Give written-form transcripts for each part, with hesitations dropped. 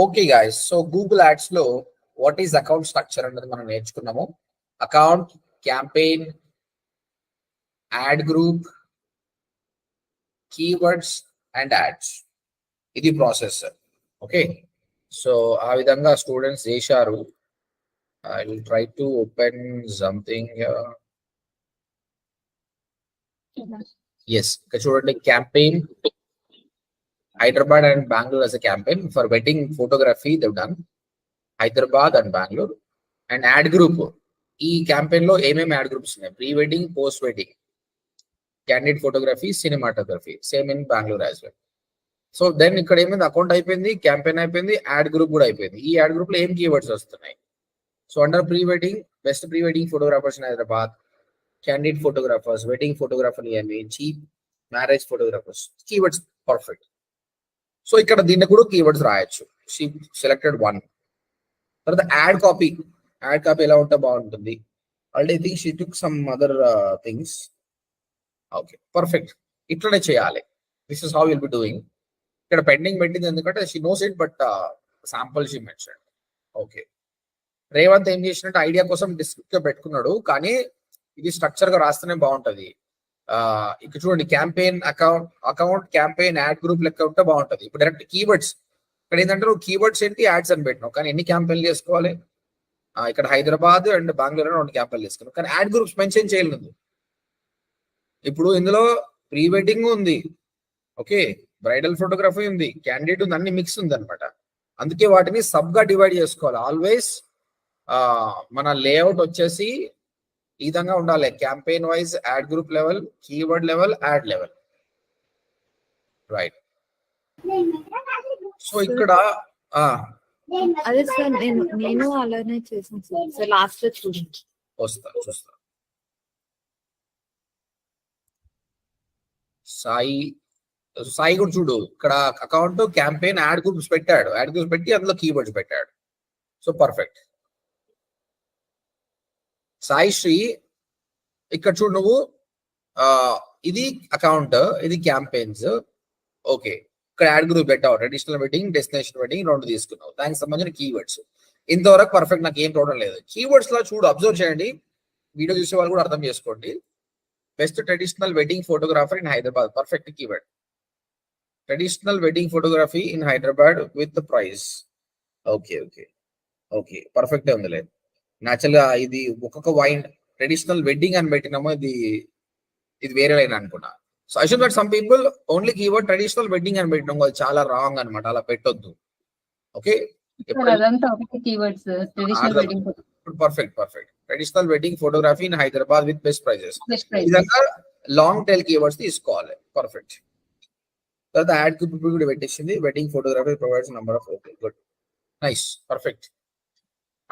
Okay guys, so Google ads లో what is account structure అనేది మనం నేర్చుకున్నాము. Account, campaign, ad group, keywords and ads, ఇది process. Okay, so ఆ విధంగా స్టూడెంట్స్ చేశారు. I will try to open something. Yes, ఇక్కడ చూడండి, campaign Hyderabad and Bangalore as a campaign for wedding photography they've done. Hyderabad and Bangalore. And ad group, ఈ campaign లో ఏమేమి ad groups ఉన్నాయి? Pre wedding, post wedding, candidate photography, cinematography, same in Bengaluru as well. So then ఇక్కడ ఏమైంది, account అయిపోయింది, campaign అయిపోయింది, add group కూడా అయిపోయింది. ఈ యాడ్ గ్రూప్ లో ఏం కీవర్డ్స్ వస్తున్నాయి? So under pre wedding, best pre wedding photographers in Hyderabad, candidate photographers, wedding photographer నియమి, cheap marriage photographers, keywords perfect. So ఇక్కడ దీన్ని కూడా కీవర్డ్స్ రాయొచ్చు. Selected one. తర్వాత యాడ్ కాపీ ఎలా ఉంటే బాగుంటుంది? Already I think she took some other things. Okay, perfect. ఇట్లనే చేయాలి. This is how will be doing. ఇక్కడ పెండింగ్ పెట్టింది ఎందుకంటే షీ నోస్ ఇట్, but sample she mention. Okay, Revanth ఏం చేసినట్టు ఐడియా కోసం డిస్క్రిప్ట్ గా పెట్టుకున్నాడు, కానీ ఇది స్ట్రక్చర్ గా రాస్తేనే బాగుంటది. ఇక్కడ చూడండి, campaign, account, campaign, ad group లెక్క ఉంటే బాగుంటది. ఇప్పుడు డైరెక్ట్ కీవర్డ్స్, ఇక్కడ ఏంటంటే నువ్వు కీవర్డ్స్ ఏంటి, యాడ్స్ అని పెట్టినావు, కానీ ఎన్ని క్యాంపెయిన్లు చేసుకోవాలి? ఇక్కడ హైదరాబాద్ అండ్ బెంగళూరు 2 క్యాంపెయిన్లు చేసుకున్నావు, కానీ యాడ్ గ్రూప్స్ మెన్షన్ చేయలేదు. ఇప్పుడు ఇందులో ప్రీ వెడ్డింగ్ ఉంది, ఓకే, బ్రైడల్ ఫోటోగ్రఫీ ఉంది, క్యాండిడేట్ ఉంది, అన్ని మిక్స్ ఉంది అనమాట. అందుకే వాటిని సబ్ గా డివైడ్ చేసుకోవాలి. ఆల్వేస్ మన లేఅవుట్ వచ్చేసి ఈ విధంగా ఉండాలి: campaign wise, add group level, keyword level, add level. Right. So ఇక్కడ అదే సార్, నేను అలానే చేసాను సార్. సో లాస్ట్ లో చూడండి. చూస్తా. సాయి కూడా చూడు, ఇక్కడ అకౌంట్, క్యాంపెయిన్, యాడ్ గ్రూప్స్ పెట్టాడు. యాడ్ గ్రూప్స్ పెట్టి అందులో కీవర్డ్స్ పెట్టాడు. So perfect. సాయి శ్రీ, ఇక్కడ చూడు నువ్వు, ఇది అకౌంట్, ఇది క్యాంపెయిన్స్. ఓకే, ఇక్కడ యాడ్ గ్రూప్ పెట్టావు. ట్రెడిషనల్ వెడ్డింగ్, డెస్టినేషన్ వెడ్డింగ్ 2 తీసుకున్నావు. దానికి సంబంధించిన కీవర్డ్స్ ఇంతవరకు పర్ఫెక్ట్. నాకు ఏం ప్రాబ్లం లేదు. కీవర్డ్స్ లో చూడు, అబ్జర్వ్ చేయండి, వీడియో చూసే వాళ్ళు కూడా అర్థం చేసుకోండి. Best traditional wedding photographer in Hyderabad, perfect keyword. Traditional wedding photography in Hyderabad with price. Okay, perfect ఉంది. లేదు, న్యాచురల్ గా ఇది ఒక్కొక్క వైన్ ట్రెడిషనల్ వెడ్డింగ్ అని పెట్టినామో ఇది వేరే లైన్ అనుకున్నా. So I should that some people only keyword traditional wedding అని పెట్టడం చాలా రాంగ్ అనమాట. అలా పెట్టొద్దు. Okay, perfect. Traditional wedding photography in Hyderabad with best prices, విధంగా లాంగ్ టైల్ కీవర్డ్స్ తీసుకోవాలి. పర్ఫెక్ట్. తర్వాత యాడ్ గ్రూప్ కూడా పెట్టేసింది. Wedding photography provides number of. Okay, good, nice, perfect.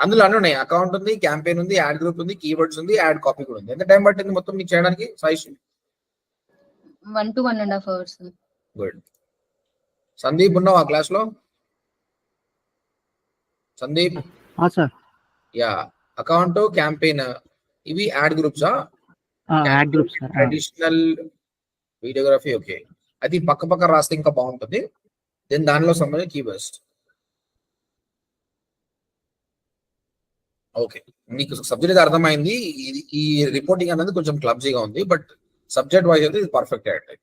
అందులో అన్నీ ఉన్నాయి. అకౌంట్ ఉంది, క్యాంపెయిన్ ఉంది, యాడ్ గ్రూప్ ఉంది, కీవర్డ్స్ ఉంది, యాడ్ కాపీ కూడా ఉంది. ఎంత టైం పట్టింది మొత్తం మీకు చేయడానికి Sai? 1 to 1.5 hours. Good. Sandeep ఉన్నావు ఆ క్లాస్ లో? సందీప్? యా, అకౌంట్, క్యాంపెయిన్, ఇవి యాడ్ గ్రూప్సా? Ad groups. Traditional videography. Okay, అది పక్క రాస్తే ఇంకా బాగుంటుంది. దెన్ దానిలో సంబంధించిన కీవర్డ్స్. ఓకే, మీకు సబ్జెక్ట్ అర్థమైంది. ఈ రిపోర్టింగ్ అనేది కొంచెం క్లబ్జీగా ఉంది, బట్ సబ్జెక్ట్ వైజ్ అయితే ఇది పర్ఫెక్ట్ అయ్యండి.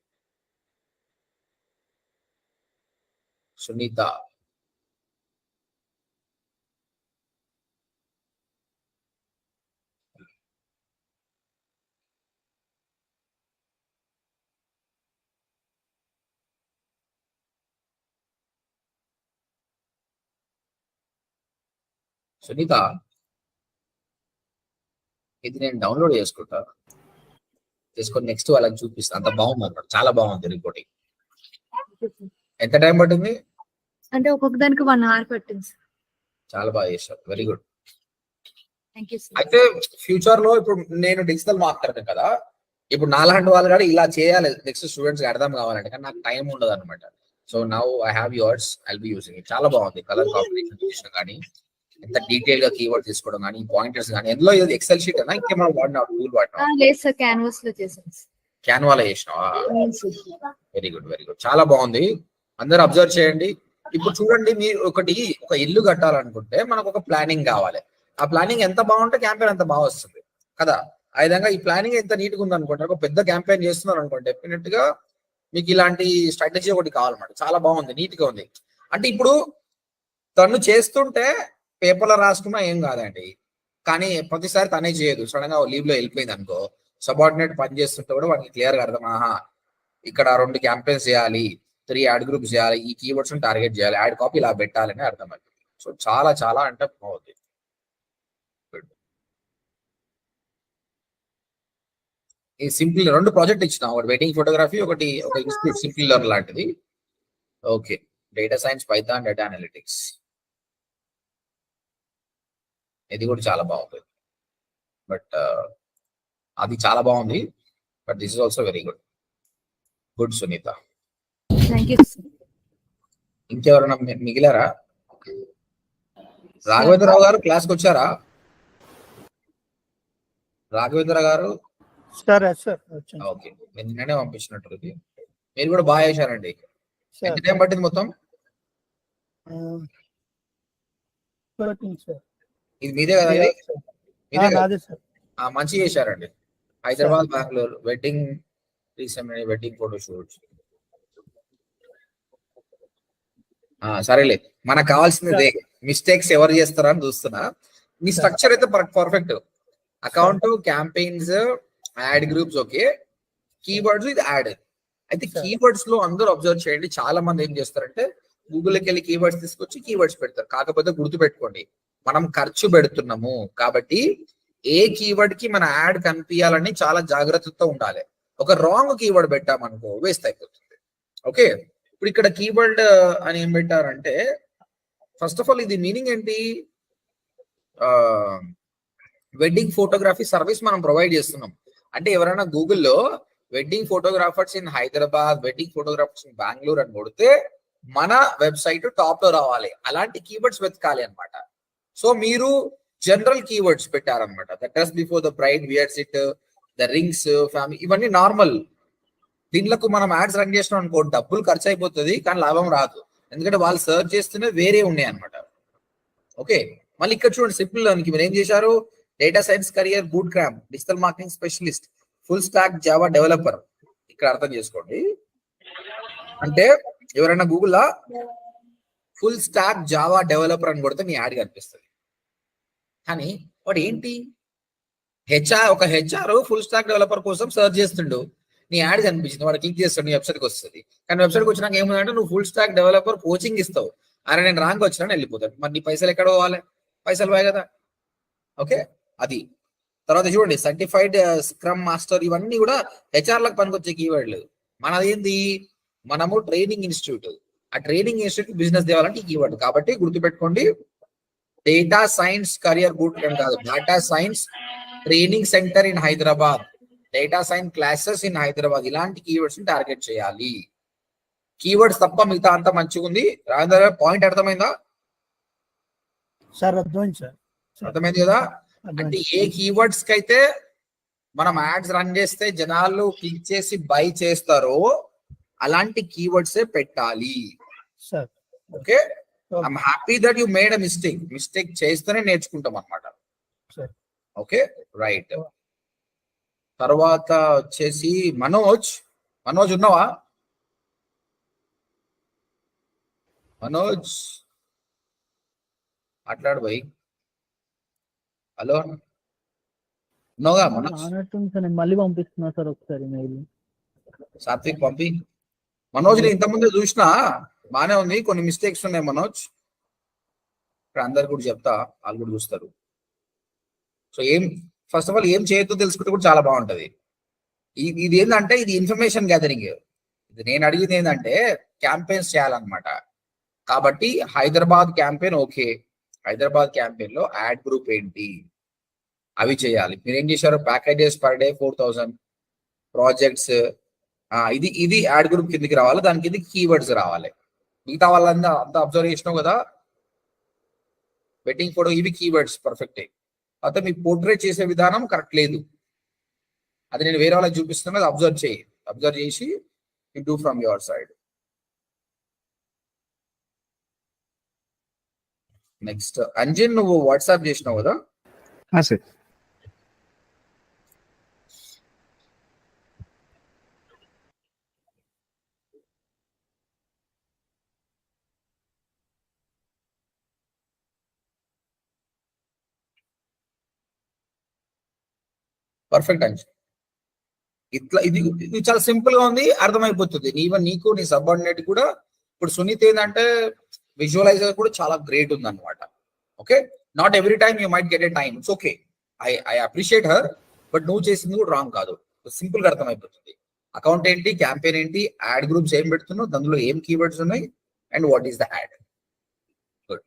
సునీత, ఇది నేను డౌన్లోడ్ చేసుకొని నెక్స్ట్ వాళ్ళకి చూపిస్తాను. అంత బాగుంది అన్నమాట, చాలా బాగుంది రిపోర్టింగ్. ఎంత టైం పట్టింది అంటే ఒక్కొక్క దానికి 1 hour పట్టింది. చాలా బాగా చేశారు, వెరీ గుడ్. అయితే ఫ్యూచర్ లో ఇప్పుడు నేను డిజిటల్ మార్కెటర్ కదా, ఇప్పుడు నాలాంటి వాళ్ళు కూడా ఇలా చేయాలి. నెక్స్ట్ స్టూడెంట్స్ కి అర్థం కావాలంటే, కానీ నాకు టైం ఉండదు అనమాట. So now I have yours, I'll be using it. చాలా బాగుంది. కలర్ కాంబినేషన్ కానీ, ఎంత డీటెయిల్ గా కీవర్డ్ తీసుకోవడం కానీ, పాయింటర్స్ కానీ. ఎందులో ఎక్సెల్ షీట్ అన్నా ఇంకేమైనా వాడినా టూల్ వాడినా? లేదు సార్, క్యాన్వాస్ లో చేసాను. క్యాన్వాలో చేసినావా? Very good. చాలా బాగుంది. అందరు అబ్జర్వ్ చేయండి. ఇప్పుడు చూడండి, మీరు ఒక ఇల్లు కట్టాలనుకుంటే మనకు ఒక ప్లానింగ్ కావాలి. ఆ ప్లానింగ్ ఎంత బాగుంటే క్యాంపెయిన్ అంత బాగా వస్తుంది కదా. ఆ విధంగా ఈ ప్లానింగ్ ఎంత నీట్ గా ఉంది అనుకోండి, ఒక పెద్ద క్యాంపెయిన్ చేస్తున్నారు అనుకోండి, డెఫినెట్ గా మీకు ఇలాంటి స్ట్రాటజీ ఒకటి కావాలన్నమాట. చాలా బాగుంది, నీట్ గా ఉంది. అంటే ఇప్పుడు తను చేస్తుంటే పేపర్లో రాసుకున్నా ఏం కాదండి, కానీ ప్రతిసారి తనే చేయదు. సడన్ గా లీవ్ లో వెళ్ళిపోయింది అనుకో, సబార్డినేట్ పని చేస్తుంటే కూడా వాడికి క్లియర్ గా అర్థం, ఆహా ఇక్కడ 2 క్యాంపెయిన్స్ చేయాలి, 3 యాడ్ గ్రూప్స్ చేయాలి, ఈ కీవర్డ్స్ టార్గెట్ చేయాలి, యాడ్ కాపీ ఇలా పెట్టాలని అర్థమైంది. సో చాలా చాలా అంటే బాగుంది. ఈ సింపుల్ 2 ప్రాజెక్ట్ ఇచ్చిన, ఒకటి వెడ్డింగ్ ఫోటోగ్రఫీ, ఒక ఇన్స్టిట్యూట్ సింపుల్ లెర్న్ లాంటిది. Okay, data science, python, data analytics, ఇది కూడా చాలా బాగుంది. బట్ అది చాలా బాగుంది, but this is also very good. Good Sunitha. Thank you. ఇంకెవరైనా మిగిలారా? రాఘవేంద్రరావు గారు క్లాస్కి వచ్చారా? రాఘవేంద్ర గారు ఓకే, నేను నిన్ననే పంపించినట్టు. మీరు కూడా బాగా చేశారండి. ఎంత టైం పట్టింది మొత్తం? ఇది మీదే కదా? మంచిగా చేశారండి. Hyderabad, Bengaluru wedding recent wedding photo shoots. సరేలే, మనకు కావాల్సింది మిస్టేక్స్ ఎవరు చేస్తారని చూస్తున్నా. మీ స్ట్రక్చర్ అయితే perfect. Account, campaigns, add groups, okay, keywords, ఇది యాడ్. అయితే కీవర్డ్స్ లో అందరూ అబ్జర్వ్ చేయండి, చాలా మంది ఏం చేస్తారంటే గూగుల్కి వెళ్ళి కీవర్డ్స్ తీసుకొచ్చి కీవర్డ్స్ పెడతారు. కాకపోతే గుర్తు పెట్టుకోండి, మనం ఖర్చు పెడుతున్నాము కాబట్టి ఏ కీవర్డ్ కి మన యాడ్ కనిపించాలని చాలా జాగ్రత్తతో ఉండాలి. ఒక రాంగ్ కీవర్డ్ పెట్టామనుకో వేస్ట్ అయిపోతుంది. ఓకే, ఇప్పుడు ఇక్కడ కీవర్డ్ అని ఏం పెట్టారంటే, ఫస్ట్ ఆఫ్ ఆల్ ఇది మీనింగ్ ఏంటి? వెడ్డింగ్ ఫోటోగ్రఫీ సర్వీస్ మనం ప్రొవైడ్ చేస్తున్నాం అంటే, ఎవరైనా గూగుల్లో wedding photographers in Hyderabad, wedding photographers in Bengaluru అని కొడితే మన వెబ్సైట్ టాప్ లో రావాలి. అలాంటి కీవర్డ్స్ వెతకాలి అనమాట. సో మీరు జనరల్ కీవర్డ్స్ పెట్టారనమాట. The dress before the bride weirs it, the rings, family, ఇవన్నీ నార్మల్. దీంట్లకు మనం యాడ్స్ రన్ చేసినాం అనుకో, డబ్బులు ఖర్చు అయిపోతుంది కానీ లాభం రాదు, ఎందుకంటే వాళ్ళు సర్చ్ చేస్తూనే వేరే ఉన్నాయి అనమాట. ఓకే, మళ్ళీ ఇక్కడ చూడండి, సింపుల్ లెర్నింగ్ మీరు ఏం చేశారు? Data science career boot camp, digital marketing specialist, full stock Java developer. ఇక్కడ అర్థం చేసుకోండి, అంటే ఎవరైనా గూగుల్లో ఫుల్ స్టాక్ జావా డెవలపర్ అని కొడితే నీ యాడ్ కనిపిస్తుంది. కానీ వాడు ఏంటి, ఒక హెచ్ఆర్ ఫుల్ స్టాక్ డెవలపర్ కోసం సర్చ్ చేస్తుండు, నీ యాడ్ కనిపించింది, వాడు క్లిక్ చేస్తాడు, నీ వెబ్సైట్కి వస్తుంది. కానీ వెబ్సైట్కి వచ్చినాక ఏముందంటే నువ్వు ఫుల్ స్టాక్ డెవలపర్ కోచింగ్ ఇస్తావు, అరే నేను ర్యాంక్ వచ్చినా వెళ్ళిపోతాడు, మరి నీ పైసలు ఎక్కడ పోవాలి? పైసలు పోయి కదా. ఓకే, అది. తర్వాత చూడండి, సర్టిఫైడ్ స్క్రమ్ మాస్టర్, ఇవన్నీ కూడా హెచ్ఆర్లకు పనికొచ్చే కీవర్డ్లు. మనదేంది, మనము ట్రైనింగ్ ఇన్స్టిట్యూట్, ఆ ట్రైనింగ్ ఇన్స్టిట్యూట్ బిజినెస్ తేవాలంటే ఈ కీవర్డ్. కాబట్టి గుర్తుపెట్టుకోండి, data science career boot camp కాదు, data science training center in Hyderabad, data science classes in Hyderabad, ఇలాంటి కీవర్డ్స్ ని టార్గెట్ చేయాలి. కీవర్డ్స్ తప్ప మిగతా అంతా మంచిగా ఉంది. రాజేంద్ర పాయింట్ అర్థమైందా? అర్థమైంది కదా. అంటే ఏ కీవర్డ్స్ కి అయితే మనం యాడ్స్ రన్ చేస్తే జనాలు క్లిక్ చేసి బై చేస్తారో అలాంటి కీవర్డ్స్ పెట్టాలి. Okay, I'm happy that you made a mistake చేస్తేనే నేర్చుకుంటాం అన్నమాట. Okay, right. తర్వాత వచ్చేసి మనోజ్ ఉన్నావా? మనోజ్ మాట్లాడు భయ్. హలో, ఉన్నావుగా మనోజ్? మళ్ళీ పంపిస్తున్నా సార్ ఒకసారి మెయిల్. సాత్విక్ పంపి. మనోజ్ ని ఇంతకుముందే చూసినా, బానే ఉంది, కొన్ని మిస్టేక్స్ ఉన్నాయి మనోజ్. ఇక్కడ అందరు కూడా చెప్తా, వాళ్ళు కూడా చూస్తారు. సో ఫస్ట్ ఆఫ్ ఆల్ ఏం చేయొద్దో తెలుసుకుంటే కూడా చాలా బాగుంటది. ఇది ఏంటంటే, ఇది ఇన్ఫర్మేషన్ గ్యాదరింగ్. ఇది నేను అడిగింది ఏంటంటే క్యాంపెయిన్స్ చేయాలన్నమాట. కాబట్టి Hyderabad campaign, okay, Hyderabad campaign లో యాడ్ గ్రూప్ ఏంటి అవి చేయాలి. మీరు ఏం చేశారు? ప్యాకేజెస్ పర్ డే 4000, ప్రాజెక్ట్స్, ఇది యాడ్ గ్రూప్ కిందకి రావాలి, దాని కిందకి కీవర్డ్స్ రావాలి. మిగతా వాళ్ళంతా అంతా అబ్జర్వ్ చేసినావు కదా, వెడ్డింగ్ ఫోటో, ఇవి కీవర్డ్స్ పర్ఫెక్ట్. అయితే మీ పోర్ట్రేట్ చేసే విధానం కరెక్ట్ లేదు, అది నేను వేరే వాళ్ళకి చూపిస్తున్నా, అది అబ్జర్వ్ చేసి you do from your side. Next Anjan, నువ్వు వాట్సాప్ చేసినావు కదా? సార్. పర్ఫెక్ట్ అంజన్. ఇట్లా ఇది ఇది చాలా సింపుల్ గా ఉంది, అర్థమైపోతుంది. ఈవెన్ నీకు నీ సబార్డినేట్ కూడా. ఇప్పుడు సునీత్ ఏంటంటే విజువలైజర్ కూడా చాలా గ్రేట్ ఉంది అనమాట. Okay, not every time you might get a time, it's okay. I appreciate her, but నువ్వు చేసింది కూడా రాంగ్ కాదు. సింపుల్ గా అర్థమైపోతుంది. అకౌంట్ ఏంటి, క్యాంపెయిన్ ఏంటి, యాడ్ గ్రూప్స్ ఏం పెడుతున్నావు, దానిలో ఏం కీవర్డ్స్ ఉన్నాయి, and what is the add. Good.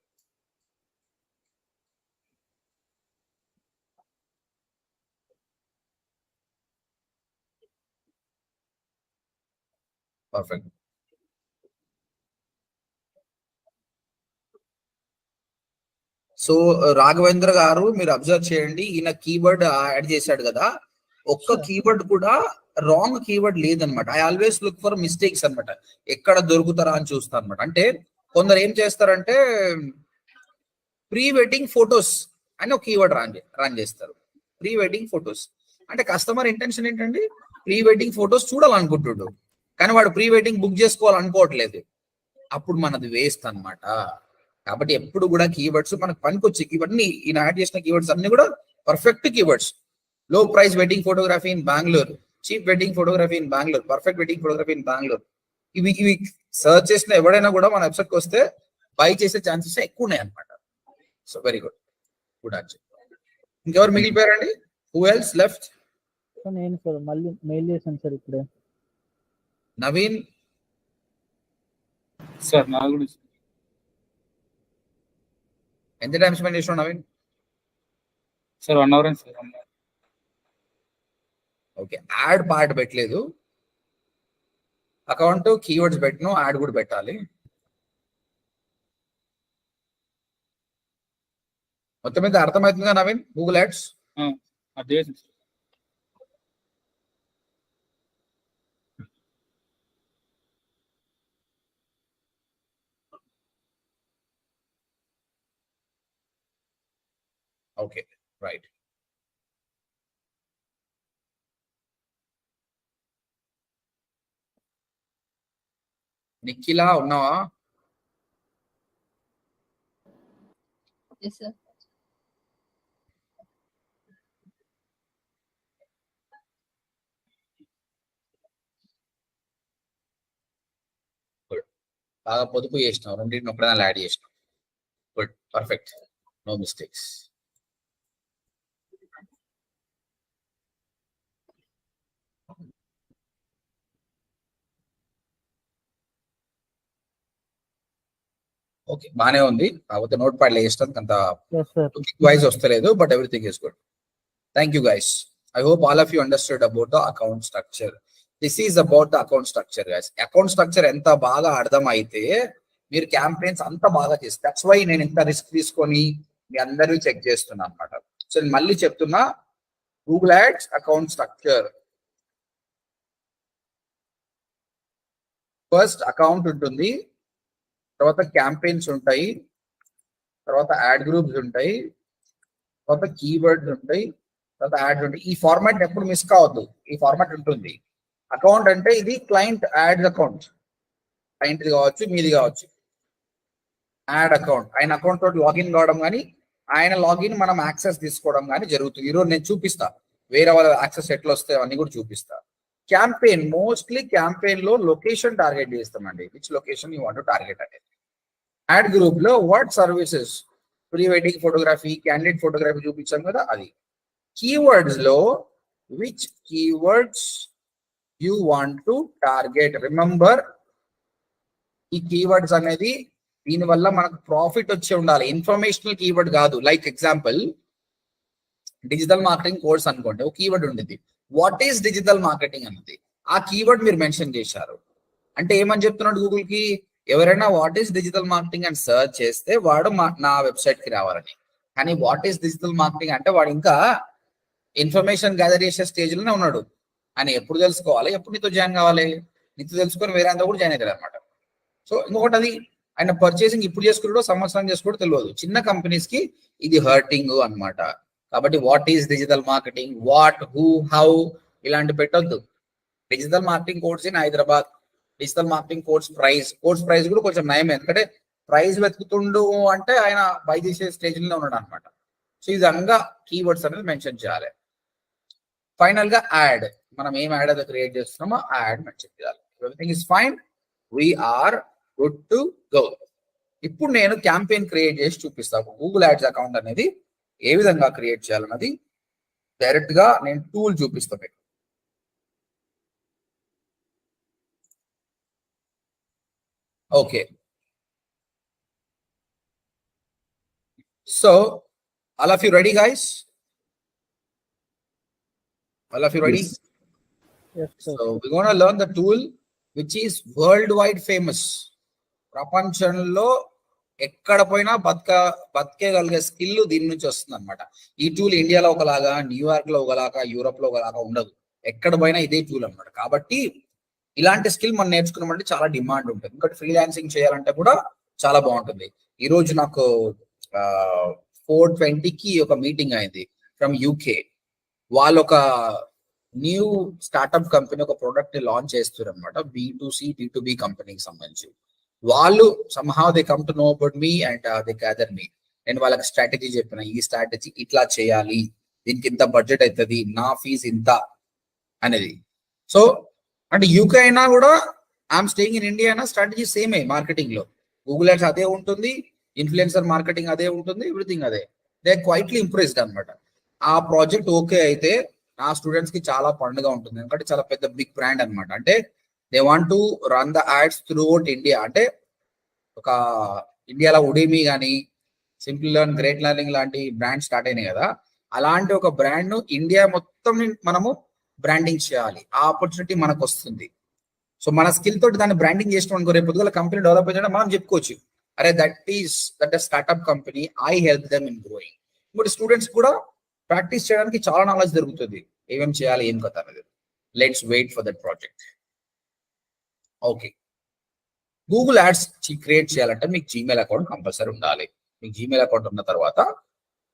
Perfect. So Raghavendra గారు, మీరు అబ్జర్వ్ చేయండి, ఈయన కీవర్డ్ యాడ్ చేశాడు కదా, ఒక్క కీవర్డ్ కూడా రాంగ్ కీవర్డ్ లేదనమాట. I always look for mistakes అనమాట, ఎక్కడ దొరుకుతారా అని చూస్తాను అనమాట. అంటే కొందరు ఏం చేస్తారంటే ప్రీ వెడ్డింగ్ ఫొటోస్ అని ఒక కీవర్డ్ రన్ చేస్తారు. ప్రీ వెడ్డింగ్ ఫొటోస్ అంటే కస్టమర్ ఇంటెన్షన్ ఏంటండి, ప్రీ వెడ్డింగ్ ఫొటోస్ చూడాలనుకుంటుడు, కానీ వాడు ప్రీ వెడ్డింగ్ బుక్ చేసుకోవాలనుకోవట్లేదు. అప్పుడు మనది వేస్ట్ అనమాట. కాబట్టి ఎప్పుడు కూడా కీవర్డ్స్ మనకు పనికొచ్చే ఇవన్నీ ఈయన యాడ్ చేసిన కీవర్డ్స్ అన్ని కూడా పర్ఫెక్ట్ కీవర్డ్స్. లో price wedding photography in Bengaluru, cheap wedding photography in Bengaluru, perfect wedding photography in Bengaluru. ఇవి సర్చ్ చేసిన ఎవడైనా కూడా మన వెబ్సైట్కి వస్తే బై చేసే ఛాన్సెస్ ఎక్కువ ఉన్నాయి అనమాట. So very good, good answer. ఇంకెవరు మిగిలిపోయారండి? Who else left? నేను సార్ మళ్ళీ మెయిల్ చేశాను సార్ ఇప్పుడే. నవీన్ సార్ నాకు కూడా ఎంత టైం స్పెండ్ చేసినావు Naveen? Sir 1 hour sir. Okay, ad part పెట్టలేదు, అకౌంట్ కీవర్డ్స్ పెట్టను, యాడ్ కూడా పెట్టాలి. మొత్తం మీద అర్థమవుతుందిగా నవీన్? గూగుల్ యాడ్స్ అదే సార్. Okay, right. నిఖిలా ఉన్నావా? Yes, sir. బాగా పొదుపు చేసినావు, రెండింటిని ఒకదాన్ని యాడ్ చేసినావు. Good, perfect, no mistakes. Okay, బానే ఉంది. కాకపోతే నోట్ ప్యాడ్ లో వేయడానికి అంత వైజ్ వస్తలేదు, but everything is good. Thank you guys. I hope all of you understood about the account structure. This is about the account structure guys. Account structure ఎంత బాగా అర్థం అయితే మీరు క్యాంపెయిన్స్ అంత బాగా చేస్తారు. దట్స్ వై నేను ఇంత రిస్క్ తీసుకొని మీ అందరూ చెక్ చేస్తున్నా అనమాట. సో నేను మళ్ళీ చెప్తున్నా, Google ads account structure. First account ఉంటుంది, తర్వాత క్యాంపెయిన్స్ ఉంటాయి, తర్వాత యాడ్ గ్రూప్స్ ఉంటాయి, తర్వాత కీవర్డ్స్ ఉంటాయి, తర్వాత యాడ్స్ ఉంటాయి. ఈ ఫార్మాట్ ఎప్పుడు మిస్ కావద్దు, ఈ ఫార్మాట్ ఉంటుంది. అకౌంట్ అంటే ఇది క్లయింట్ యాడ్స్ అకౌంట్, క్లయింట్ది కావచ్చు, మీది కావచ్చు. యాడ్ అకౌంట్, ఆయన అకౌంట్ తోటి లాగిన్ కావడం కానీ, ఆయన లాగిన్ మనం యాక్సెస్ తీసుకోవడం కానీ జరుగుతుంది. ఈరోజు నేను చూపిస్తా వేరే వాళ్ళ యాక్సెస్ ఎట్లా వస్తాయి అవన్నీ కూడా చూపిస్తా. క్యాంపెయిన్, మోస్ట్లీ క్యాంపెయిన్ లో లొకేషన్ టార్గెట్ చేస్తామండి. Which location you want to target అనేది. యాడ్ గ్రూప్ లో what services, pre wedding photography, candidate photography చూపించాం కదా అది. కీవర్డ్స్ లో which keywords you want to target. Remember, ఈ కీవర్డ్స్ అనేది దీనివల్ల మనకు ప్రాఫిట్ వచ్చి ఉండాలి, ఇన్ఫర్మేషనల్ కీవర్డ్ కాదు. Like example digital marketing course అనుకోండి, ఒక కీవర్డ్ ఉండేది, వాట్ ఈస్ డిజిటల్ మార్కెటింగ్ అన్నది. ఆ కీవర్డ్ మీరు మెన్షన్ చేశారు అంటే ఏమని చెప్తున్నాడు గూగుల్ కి, ఎవరైనా వాట్ ఈస్ డిజిటల్ మార్కెటింగ్ అని సర్చ్ చేస్తే వాడు నా వెబ్సైట్ కి రావాలని. కానీ వాట్ ఈస్ డిజిటల్ మార్కెటింగ్ అంటే వాడు ఇంకా ఇన్ఫర్మేషన్ గ్యాదర్ చేసే స్టేజ్ లోనే ఉన్నాడు. అని ఎప్పుడు తెలుసుకోవాలి, ఎప్పుడు నీతో జాయిన్ కావాలి, నీతో తెలుసుకొని వేరే అంతా కూడా జాయిన్ అవుతాడు అనమాట. సో ఇంకొకటి, ఆయన పర్చేసింగ్ ఇప్పుడు చేసుకుంటూ సంవత్సరం చేసుకుంటూ తెలియదు. చిన్న కంపెనీస్ కి ఇది హర్టింగ్ అన్నమాట. కాబట్టి what is digital marketing, what, who, how ఇలాంటి పెట్టొద్దు. Digital marketing course in Hyderabad, digital marketing course price కూడా కొంచెం నయమే, ఎందుకంటే ప్రైస్ వెతుకుతుండు అంటే ఆయన బై చేసే స్టేజ్ లో ఉన్నాడు అనమాట. సో ఈ విధంగా కీవర్డ్స్ అనేది మెన్షన్ చేయాలి. ఫైనల్ గా యాడ్, మనం ఏం యాడ్ అయితే క్రియేట్ చేస్తున్నామో ఆ యాడ్ మెన్షన్ చేయాలి. Everything is fine, we are good to go. ఇప్పుడు నేను క్యాంపెయిన్ క్రియేట్ చేసి చూపిస్తాను. గూగుల్ యాడ్స్ అకౌంట్ అనేది ఏ విధంగా క్రియేట్ చేయాలన్నది డైరెక్ట్ గా నేను టూల్ చూపిస్తాను మీకు. Okay, so all of you ready, guys? All of you ready? Yes, sir. So we're going to learn the tool which is worldwide famous. ప్రపంచంలో ఎక్కడ పోయినా బతికేగలిగే స్కిల్ దీని నుంచి వస్తుంది అనమాట. ఈ టూల్ ఇండియాలో ఒకలాగా, న్యూయార్క్ లో ఒకలాగా, యూరోప్ లో ఒకలాగా ఉండదు. ఎక్కడ పోయినా ఇదే టూల్ అనమాట. కాబట్టి ఇలాంటి స్కిల్ మనం నేర్చుకున్నామంటే చాలా డిమాండ్ ఉంటుంది. ఇంకోటి ఫ్రీలాన్సింగ్ చేయాలంటే కూడా చాలా బాగుంటుంది. ఈ రోజు నాకు 4:20కి ఒక మీటింగ్ అయింది ఫ్రమ్ యూకే. వాళ్ళు ఒక న్యూ స్టార్ట్అప్ కంపెనీ ఒక ప్రోడక్ట్ ని లాంచ్ చేస్తారు అనమాట. B2C B2B కంపెనీకి సంబంధించి. వాళ్ళు somehow they come to know about me and they gather me. నేను వాళ్ళకి స్ట్రాటజీ చెప్పిన, ఈ స్ట్రాటజీ ఇట్లా చేయాలి, దీనికి ఇంత బడ్జెట్ అవుతుంది, నా ఫీజు ఇంత అనేది. సో అంటే యూకే అయినా కూడా ఐఎమ్ స్టేయింగ్ ఇన్ ఇండియా అయినా స్ట్రాటజీ సేమే. మార్కెటింగ్ లో గూగుల్ యాడ్స్ అదే ఉంటుంది, ఇన్ఫ్లుయెన్సర్ మార్కెటింగ్ అదే ఉంటుంది, ఎవ్రీథింగ్ అదే. దే క్వైట్లీ ఇంప్రెస్డ్ అనమాట. ఆ ప్రాజెక్ట్ ఓకే అయితే నా స్టూడెంట్స్ కి చాలా పండుగ ఉంటుంది, ఎందుకంటే చాలా పెద్ద బిగ్ బ్రాండ్ అనమాట. అంటే they want to run the ads through out India. అంటే ఒక ఇండియాలో ఉడేమి కానీ, సింపుల్ లెర్న్, గ్రేట్ లెర్నింగ్ లాంటి బ్రాండ్ స్టార్ట్ అయినాయి కదా, అలాంటి ఒక బ్రాండ్ ను ఇండియా మొత్తం మనము బ్రాండింగ్ చేయాలి. ఆ ఆపర్చునిటీ మనకు వస్తుంది. సో మన స్కిల్ తోటి దాన్ని బ్రాండింగ్ చేసిన అనుకో, రేపు పొద్దున కంపెనీ డెవలప్ చేయడం మనం చెప్పుకోవచ్చు, అరే that startup company, I help them in growing. ఇప్పుడు స్టూడెంట్స్ కూడా ప్రాక్టీస్ చేయడానికి చాలా నాలెడ్జ్ దొరుకుతుంది, ఏమేం చేయాలి, ఏం కథ అనేది. Let's wait for that project. Okay, Google ads create చేయాలంటే మీకు జీమెయిల్ అకౌంట్ కంపల్సరీ ఉండాలి. మీకు జీమెయిల్ అకౌంట్ ఉన్న తర్వాత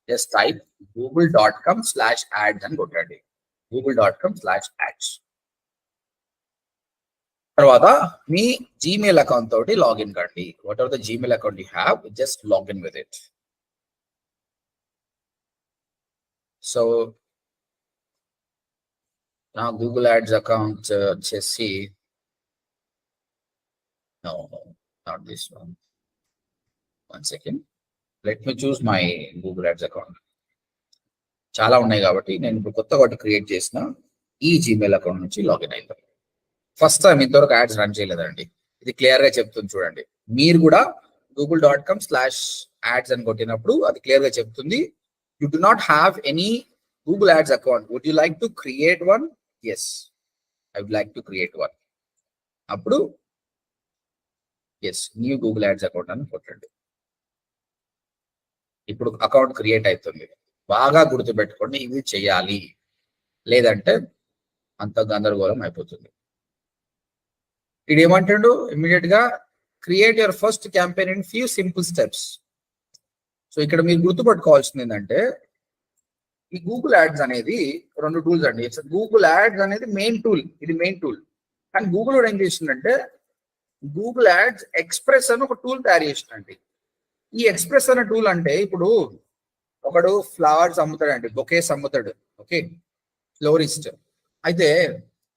జస్ట్ టైప్ google.com/ads అని కొట్టండి. google.com/ads. తర్వాత మీ జీమెయిల్ అకౌంట్ తోటి లాగిన్ కండి. What ever the Gmail account you have, just login with it. So నా గూగుల్ యాడ్స్ అకౌంట్ వచ్చేసి, no, not this one. One second. Let me choose my Google Ads account. చాలా ఉన్నాయి కాబట్టి నేను ఇప్పుడు కొత్త ఒకటి క్రియేట్ చేసిన ఈ జీమెయిల్ అకౌంట్ నుంచి లాగిన్ అవుతాను. ఫస్ట్ టైం ఇంతవరకు యాడ్స్ రన్ చేయలేదండి, ఇది క్లియర్ గా చెప్తుంది చూడండి. మీరు కూడా google.com/ads అని కొట్టినప్పుడు అది క్లియర్ గా చెప్తుంది, you do not have any Google Ads account. Would you like to create one? Yes, I would like to create one. అప్పుడు yes, new Google ads account అని కొట్టండి. ఇప్పుడు అకౌంట్ క్రియేట్ అవుతుంది. బాగా గుర్తుపెట్టుకోండి, ఇది చెయ్యాలి, లేదంటే అంత గందరగోళం అయిపోతుంది. ఇది ఏమంటాడు ఇమ్మీడియట్ గా, create your first campaign in few simple steps. So ఇక్కడ మీరు గుర్తుపట్టుకోవాల్సింది ఏంటంటే, ఈ గూగుల్ యాడ్స్ అనేది రెండు టూల్స్ అండి. గూగుల్ యాడ్స్ అనేది మెయిన్ టూల్, ఇది మెయిన్ టూల్. కానీ గూగుల్ ఏం చేసిందంటే, గూగుల్ యాడ్స్ ఎక్స్ప్రెస్ అని ఒక టూల్ తయారు చేసిందండి. ఈ ఎక్స్ప్రెస్ అనే టూల్ అంటే, ఇప్పుడు ఒకడు ఫ్లవర్స్ అమ్ముతాడండి, బొకేస్ అమ్ముతాడు, ఓకే, ఫ్లోరిస్ట్. అయితే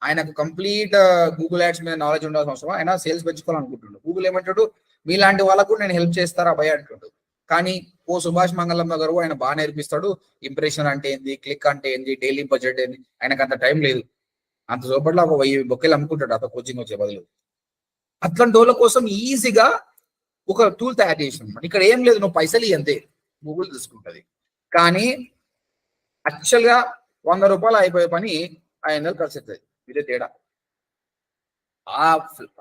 ఆయనకు కంప్లీట్ గూగుల్ యాడ్స్ మీద నాలెడ్జ్ ఉండాల్సిన అవసరం, ఆయన సేల్స్ పెంచుకోవాలనుకుంటున్నాడు. గూగుల్ ఏమంటాడు, మీలాంటి వాళ్ళకు నేను హెల్ప్ చేస్తారా భయ అంటాడు. కానీ ఓ సుభాష్ మంగళమ్మ గారు ఆయన బాగా నేర్పిస్తాడు, ఇంప్రెషన్ అంటే ఏంది, క్లిక్ అంటే ఏంది, డైలీ బడ్జెట్ ఏంది. ఆయనకు అంత టైం లేదు, అంత సోపట్లో ఒక 1000 బొకేలు అమ్ముకుంటాడు అంత కోచింగ్ వచ్చే బదులు. అట్లాంటి వాళ్ళ కోసం ఈజీగా ఒక టూల్ తయారు చేసిన. ఇక్కడ ఏం లేదు, నువ్వు పైసలు అంతే, గూగుల్ తీసుకుంటది. కానీ యాక్చువల్ గా 100 రూపాయలు అయిపోయే పని 500 ఖర్చు అవుతుంది. ఇదే తేడా. ఆ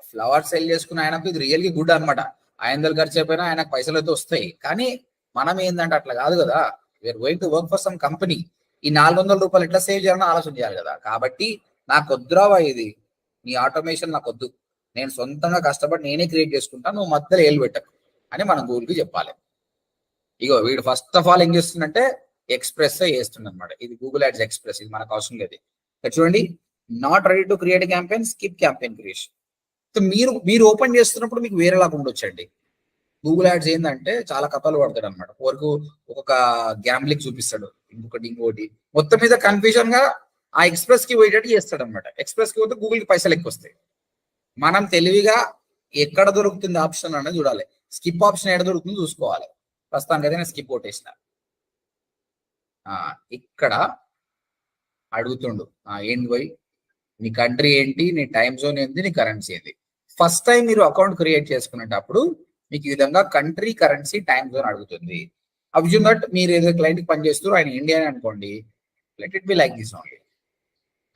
ఫ్లవర్ సెల్ చేసుకున్న ఆయనకు ఇది రియల్గా గుడ్ అనమాట. 500 ఖర్చు అయిపోయినా ఆయనకు పైసలు అయితే వస్తాయి. కానీ మనం ఏంటంటే అట్లా కాదు కదా, we are going to work for some company. ఈ 400 రూపాయలు ఎట్లా సేవ్ చేయాలని ఆలోచన చేయాలి కదా. కాబట్టి నాకు వద్దురావా ఇది, నీ ఆటోమేషన్ నాకు వద్దు, నేను సొంతంగా కష్టపడి నేనే క్రియేట్ చేసుకుంటా, నువ్వు మధ్యలో ఏళ్ళు పెట్టకు. అని మనం గూగుల్కి చెప్పాలి. ఇగో వీడు ఫస్ట్ ఆఫ్ ఆల్ ఏం చేస్తుందంటే ఎక్స్ప్రెస్ చేస్తుంది అనమాట. ఇది గూగుల్ యాడ్స్ ఎక్స్ప్రెస్, ఇది మనకు అవసరం లేదు. ఇక్కడ చూడండి, not ready to create campaign, skip campaign creation. So మీరు ఓపెన్ చేస్తున్నప్పుడు మీకు వేరేలాగా ఉండొచ్చండి. గూగుల్ యాడ్స్ ఏంటంటే చాలా కథలు పడతాడు అనమాట. వరకు ఒక్కొక్క గ్యాంబ్లింగ్ చూపిస్తాడు, ఇంకోటి మొత్తం మీద కన్ఫ్యూజన్ గా ఆ ఎక్స్ప్రెస్ కి పోయేటట్టు చేస్తాడు అనమాట. ఎక్స్ప్రెస్ కి పోతే గూగుల్ కి పైసలు ఎక్కువ వస్తాయి. మనం తెలివిగా ఎక్కడ దొరుకుతుంది ఆప్షన్ అనేది చూడాలి. స్కిప్ ఆప్షన్ ఎక్కడ దొరుకుతుందో చూసుకోవాలి. ప్రస్తుతానికి అయితే నేను స్కిప్ కొట్టేసిన. ఇక్కడ అడుగుతుండు ఏంటి పోయి, నీ కంట్రీ ఏంటి, నీ టైం జోన్ ఏంటి, నీ కరెన్సీ ఏంటి. ఫస్ట్ టైం మీరు అకౌంట్ క్రియేట్ చేసుకునేటప్పుడు మీకు ఈ విధంగా కంట్రీ, కరెన్సీ, టైం జోన్ అడుగుతుంది. అబ్జూమ్ దట్ మీరు ఏదో క్లయింట్ కి పనిచేస్తారు, ఆయన ఇండియా అనుకోండి, let it be like this only.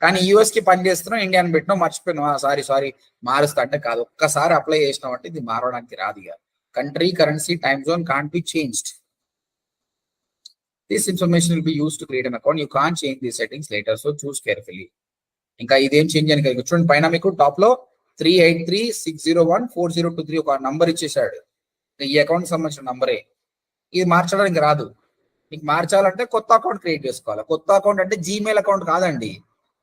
కానీ యూఎస్ కి పని చేస్తున్నాం, ఇండియా అని పెట్టినాం, మర్చిపోయినాం, సారీ మారుస్తా అంటే కాదు. ఒక్కసారి అప్లై చేసినాం అంటే ఇది మారడానికి రాదు. ఇక country, currency, time zone can't be changed. This information will be used to create an account. You can't change the settings later, so choose carefully. ఇంకా ఇదేం చేంజ్ అని చూడండి, పైన మీకు టాప్ లో 38360140223 ఒక నంబర్ ఇచ్చేసాడు. ఈ అకౌంట్ సంబంధించిన నంబరే. ఇది మార్చడానికి రాదు. మీకు మార్చాలంటే కొత్త అకౌంట్ క్రియేట్ చేసుకోవాలి. కొత్త అకౌంట్ అంటే జీమెయిల్ అకౌంట్ కాదండి.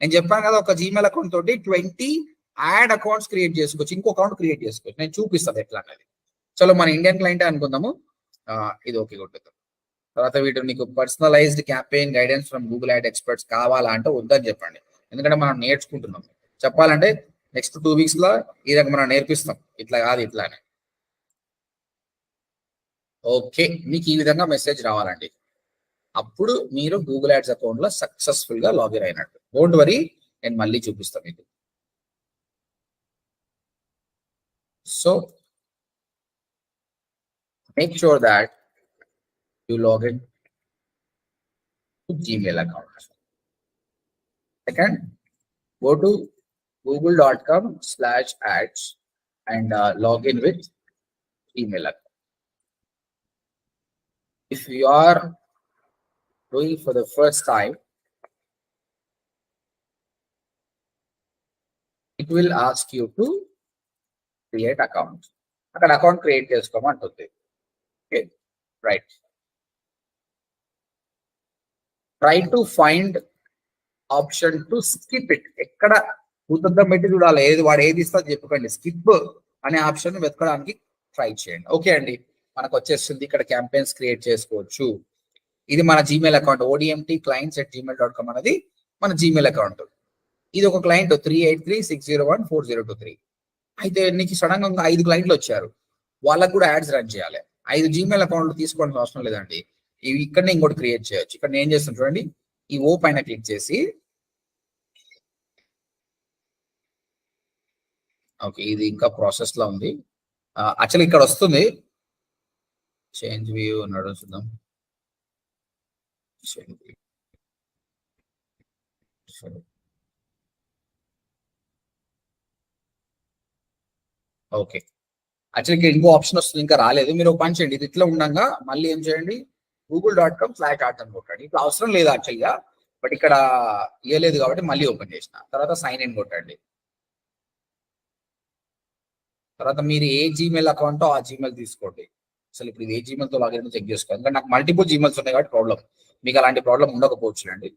నేను చెప్పాను కదా, ఒక జీమెయిల్ అకౌంట్ తోటి 20 యాడ్ అకౌంట్స్ క్రియేట్ చేసుకోవచ్చు, ఇంకో అకౌంట్ క్రియేట్ చేసుకోవచ్చు. నేను చూపిస్తాను ఎట్లా అనేది. చలో మన ఇండియన్ క్లయింట్ అనుకుందాము. ఇది ఓకే కొట్టుతాం. తర్వాత వీటి నీకు personalised campaign guidance from Google ad experts కావాలా అంటే వద్దని చెప్పండి. ఎందుకంటే మనం నేర్చుకుంటున్నాం. చెప్పాలంటే నెక్స్ట్ 2 weeks లో ఈ రకం మనం నేర్పిస్తాం, ఇట్లా కాదు ఇట్లా అని. ఓకే, మీకు ఈ విధంగా మెసేజ్ రావాలండి. అప్పుడు మీరు గూగుల్ యాడ్స్ అకౌంట్ లో సక్సెస్ఫుల్ గా లాగిన్ అయినట్టు. డోంట్ వరీ, నేను మళ్ళీ చూపిస్తాను మీకు. So make sure that you log in to Gmail account. Second, go to google.com/ads and log in with email account. If you are doing for the first time, it will ask you to create account. Aక్కడ account create చేసుకోమంటుంది. Okay, right. Try to find option to skip it. ఎక్కడ భూతద్దం పెట్టి చూడాలి, ఏది వాడు ఏది ఇస్తా చెప్పుకోండి. Skip అనే option వెతకడానికి ట్రై చేయండి. ఓకే అండి, మనకు వచ్చేస్తుంది. ఇక్కడ క్యాంపెయిన్స్ క్రియేట్ చేసుకోవచ్చు. ఇది మన జీమెయిల్ అకౌంట్, odmtclients@gmail.com అనేది మన జీమెయిల్ అకౌంట్. ఇది ఒక క్లయింట్ 38360140223. అయితే నీకు సడన్ గా 5 క్లయింట్లు వచ్చారు, వాళ్ళకు కూడా యాడ్స్ రన్ చేయాలి. 5 జీమెయిల్ అకౌంట్లు తీసుకోవాల్సిన అవసరం లేదండి. ఇక్కడనే ఇంకోటి క్రియేట్ చేయొచ్చు. ఇక్కడ నేను ఏం చేస్తాను చూడండి, ఈ ఓ పైన క్లిక్ చేసి, ఓకే ఇది ఇంకా ప్రాసెస్ లో ఉంది. యాక్చువల్లీ ఇక్కడ వస్తుంది చేంజ్ వ్యూ అన్నాడు, చూద్దాం. ఓకే, యాక్చువల్లీ ఇక్కడ ఇంకో ఆప్షన్ వస్తుంది, ఇంకా రాలేదు. మీరు ఒక పని చేయండి, ఇది ఇట్లా ఉండగా మళ్ళీ ఏం చేయండి, google.com/ads అని కొట్టండి. ఇట్లా అవసరం లేదు యాక్చువల్గా, బట్ ఇక్కడ ఇవ్వలేదు కాబట్టి మళ్ళీ ఓపెన్ చేసిన. తర్వాత సైన్ ఇన్ కొట్టండి. తర్వాత మీరు ఏ జీమెయిల్ అకౌంటో ఆ జీమెయిల్ తీసుకోండి. అసలు ఇప్పుడు ఇది ఏ జీమెయిల్ తో లాగిన్ చెక్ చేసుకోండి. ఎందుకంటే నాకు మల్టిపుల్ జీమెయిల్స్ ఉన్నాయి కాబట్టి ప్రాబ్లం. మీకు అలాంటి ప్రాబ్లం ఉండకపోవచ్చు అండి.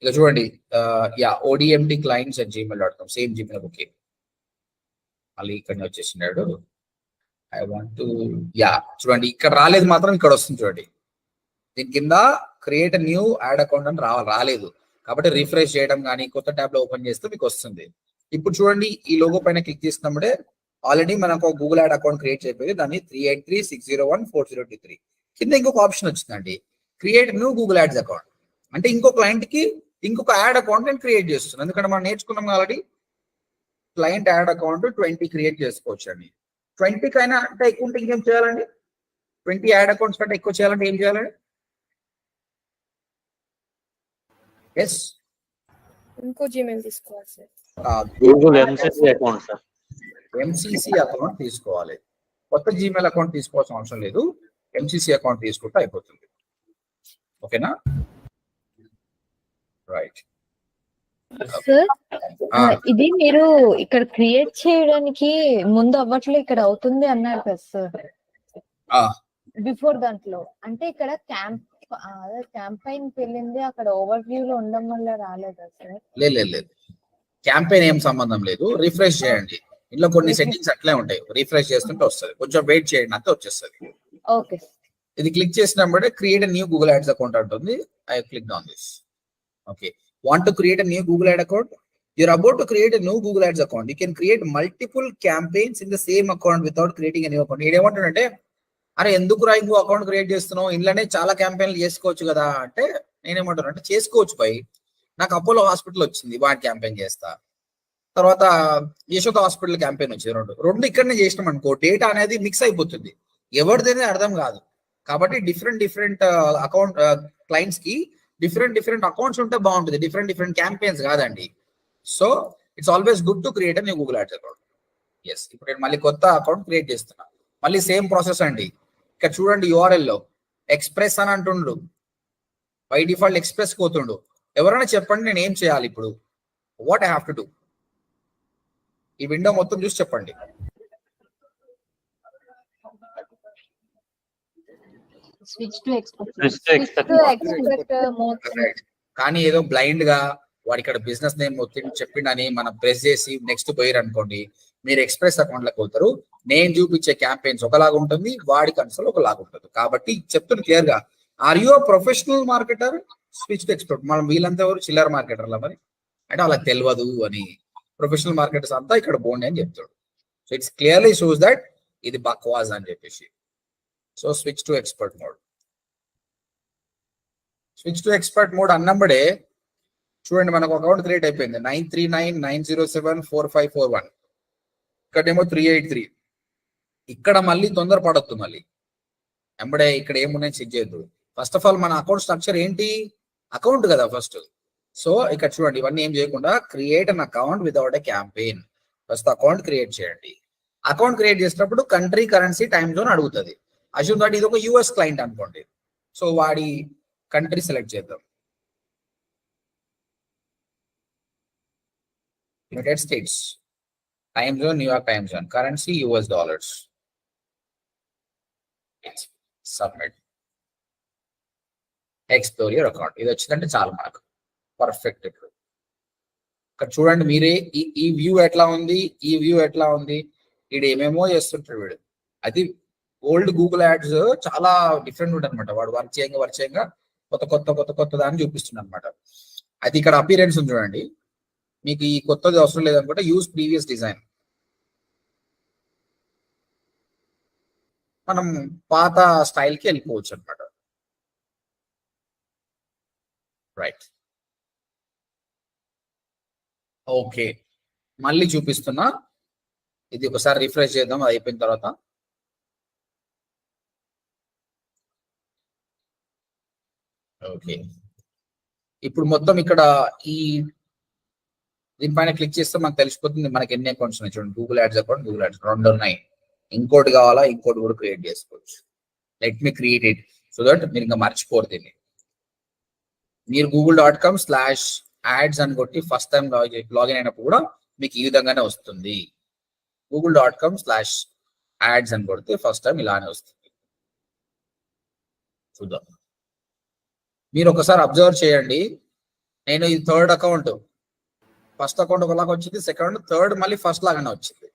ఇక చూడండి, odmtclients@gmail.com సేమ్ జీమెయిల్. ఓకే, మళ్ళీ ఇక్కడ వచ్చేసినాడు. ఐ వాంట్ టు చూడండి, ఇక్కడ రాలేదు, మాత్రం ఇక్కడ వస్తుంది చూడండి. దీని కింద క్రియేట్ న్యూ యాడ్ అకౌంట్ అని రాలేదు కాబట్టి రిఫ్రెష్ చేయడం కానీ కొత్త ట్యాబ్ లో ఓపెన్ చేస్తే మీకు వస్తుంది. ఇప్పుడు చూడండి, ఈ లోగో పైన క్లిక్ చేసినప్పుడే ఆల్రెడీ మనకు గూగుల్ యాడ్ అకౌంట్ క్రియేట్ అయిపోయింది. దాన్ని 38360140223 కింద ఇంకొక ఆప్షన్ వచ్చిందండి, create new Google ads account. అంటే ఇంకో క్లయింట్ కి ఇంకొక యాడ్ అకౌంట్ నేను క్రియేట్ చేస్తున్నాను. ఎందుకంటే మనం నేర్చుకున్నాం already client add account 20 create చేసుకోవచ్చు అండి. 20 కైనా అంటే ఎక్కువ ఉంటే ఇంకేం చేయాలండి? 20 యాడ్ అకౌంట్స్ కంటే ఎక్కువ చేయాలంటే ఏం చేయాలండి? ఎస్, ఇంకో జీమెయిల్ తీసుకోవాలి sir. Google MCC account sir. MCC account తీసుకోవాలి. కొత్త జీమెయిల్ అకౌంట్ తీసుకోవాల్సిన అవసరం లేదు, ఎంసీసీ అకౌంట్ తీసుకుంటే అయిపోతుంది. ఓకేనా? రైట్. సార్ ఆ, ఇది మీరు ఇక్కడ క్రియేట్ చేయడానికి ముందు అవ్వట్లే ఇక్కడ అవుతుంది అన్నారు కదా సార్ ఆ, బిఫోర్ దాంట్లో అంటే ఇక్కడ క్యాంపైన్ వెళ్ళింది అక్కడ ఓవర్ వ్యూ లో ఉండడం వల్ల రాలేదా సార్ లేదు క్యాంపెయిన్ ఏం సంబంధం లేదు. రిఫ్రెష్ చేయండి. ఇంట్లో కొన్ని Refresh. సెట్టింగ్స్ అట్లే ఉంటాయి. రిఫ్రెష్ చేస్తుంటే వస్తుంది. కొంచెం వెయిట్ చేయండి అంతే వచ్చేస్తుంది. ఓకే ఇది క్లిక్ చేసినప్పుడే create new Google ads account ఉంటుంది. I click on this. Okay, want to create new Google ad account. You're about to create a new Google Ads account. You can create multiple campaigns in the same account without creating a new account. ఏమంటాడంటే అరే ఎందుకు రా ఇంకో account create చేస్తున్నావు, ఇంట్లోనే చాలా క్యాంపెయిన్లు చేసుకోవచ్చు కదా అంటే నేనేమంటాను అంటే చేసుకోవచ్చు పై. నాకు అపోలో హాస్పిటల్ వచ్చింది, వాటి క్యాంపెయిన్ చేస్తా. తర్వాత యశోద హాస్పిటల్ క్యాంపెయిన్ వచ్చింది. రెండు ఇక్కడనే చేసినాం అనుకో, డేటా అనేది మిక్స్ అయిపోతుంది, ఎవరిదైనా అర్థం కాదు. కాబట్టి డిఫరెంట్ అకౌంట్ క్లయింట్స్ కి డిఫరెంట్ అకౌంట్స్ ఉంటే బాగుంటుంది, డిఫరెంట్ క్యాంపెయిన్స్ కాదండి. So it's always good to create new Google ads account. Yes, ఇప్పుడు నేను మళ్ళీ కొత్త అకౌంట్ క్రియేట్ చేస్తున్నా. మళ్ళీ సేమ్ ప్రాసెస్ అండి. ఇక్కడ చూడండి URL లో ఎక్స్ప్రెస్ అని అంటుండు, బై డిఫాల్ట్ ఎక్స్ప్రెస్ పోతుండు. ఎవరైనా చెప్పండి నేను ఏం చేయాలి ఇప్పుడు, what I have to do? ఈ విండో మొత్తం చూసి చెప్పండి. Switch to expect Right. కానీ ఏదో బ్లైండ్ గా వాడు ఇక్కడ బిజినెస్ నేమ్ చెప్పిండని మనం ప్రెస్ చేసి నెక్స్ట్ పోయారు అనుకోండి, మీరు ఎక్స్ప్రెస్ అకౌంట్ లోకి పోతారు. నేను చూపించే క్యాంపెయిన్స్ ఒకలాగా ఉంటుంది, వాడి కన్సల్ ఒకలాగా ఉంటుంది. కాబట్టి చెప్తున్నా క్లియర్ గా, are you professional marketer, switch to expert. మనం వీళ్ళంతా ఎవరు చిల్లర మార్కెటర్లా మరి అంటే వాళ్ళకి తెలియదు అని. ప్రొఫెషనల్ మార్కెటర్స్ అంతా ఇక్కడ పోండి అని చెప్తాడు. So it's clearly shows that ఇది బక్వాస్ అని చెప్పేసి. So switch to expert mode. Switch to expert mode అన్నప్పుడే చూడండి మనకు అకౌంట్ క్రియేట్ అయిపోయింది. 9399074541. ఇక్కడేమో 383. ఇక్కడ మళ్ళీ తొందరపడద్దు, మళ్ళీ ఎంబడే ఇక్కడ ఏమున్నాయి చెక్ చేయొద్దు. ఫస్ట్ ఆఫ్ ఆల్ మన అకౌంట్ స్ట్రక్చర్ ఏంటి, అకౌంట్ కదా ఫస్ట్. సో ఇక్కడ చూడండి ఇవన్నీ ఏం చేయకుండా create an account without a campaign. First account create చేయండి. అకౌంట్ క్రియేట్ చేసినప్పుడు కంట్రీ, కరెన్సీ, టైమ్ జోన్ అడుగుతుంది. అజ్యూమ్ దట్ ఇది ఒక US క్లయింట్ అనుకోండి. సో వాడి కంట్రీ సెలెక్ట్ చేద్దాం, United states. Time zone New York time zone, currency US dollars. Submit. Explore your account. ఇది వచ్చిందంటే చాలు మనకు పర్ఫెక్ట్. ఇక్కడ చూడండి మీరే ఈ వ్యూ ఎట్లా ఉంది, ఈ వ్యూ ఎట్లా ఉంది. వీడు ఏమేమో చేస్తుంటాడు వీడు. అది ఓల్డ్ గూగుల్ యాడ్స్ చాలా డిఫరెంట్ ఉంటుంది అనమాట. వాడు వర్క్ చేయంగా కొత్త దాన్ని చూపిస్తుంది అనమాట. అది ఇక్కడ అపీరెన్స్ ఉంది చూడండి. మీకు ఈ కొత్తది అవసరం లేదనుకుంటే యూజ్ ప్రీవియస్ డిజైన్. మనం పాత స్టైల్కి వెళ్ళిపోవచ్చు అనమాట. Right, okay. మళ్ళీ చూపిస్తున్నా, ఇది ఒకసారి రిఫ్రెష్ చేద్దాం. అది అయిపోయిన తర్వాత ఓకే. ఇప్పుడు మొత్తం ఇక్కడ ఈ దీనిపైన క్లిక్ చేస్తే మనకు తెలిసిపోతుంది మనకి ఎన్ని అకౌంట్స్ ఉన్నాయి. చూడండి Google ads account, Google ads 2 ఉన్నాయి. ఇంకోటి కావాలా, ఇంకోటి కూడా క్రియేట్ చేసుకోవచ్చు. Let me create it so that మీరు ఇంకా మర్చిపోరు దీన్ని. మీరు google.com/ads అని కొట్టి ఫస్ట్ టైం లాగిన్ అయినప్పుడు కూడా మీకు ఈ విధంగానే వస్తుంది. google.com/ads అని కొడితే ఫస్ట్ టైం ఇలానే వస్తుంది. చూద్దాం. మీరు ఒకసారి అబ్జర్వ్ చేయండి. నేను ఇది థర్డ్ అకౌంట్, ఫస్ట్ అకౌంట్ ఒకలాగా వచ్చింది, సెకండ్, థర్డ్ మళ్ళీ ఫస్ట్ లాగానే వచ్చింది.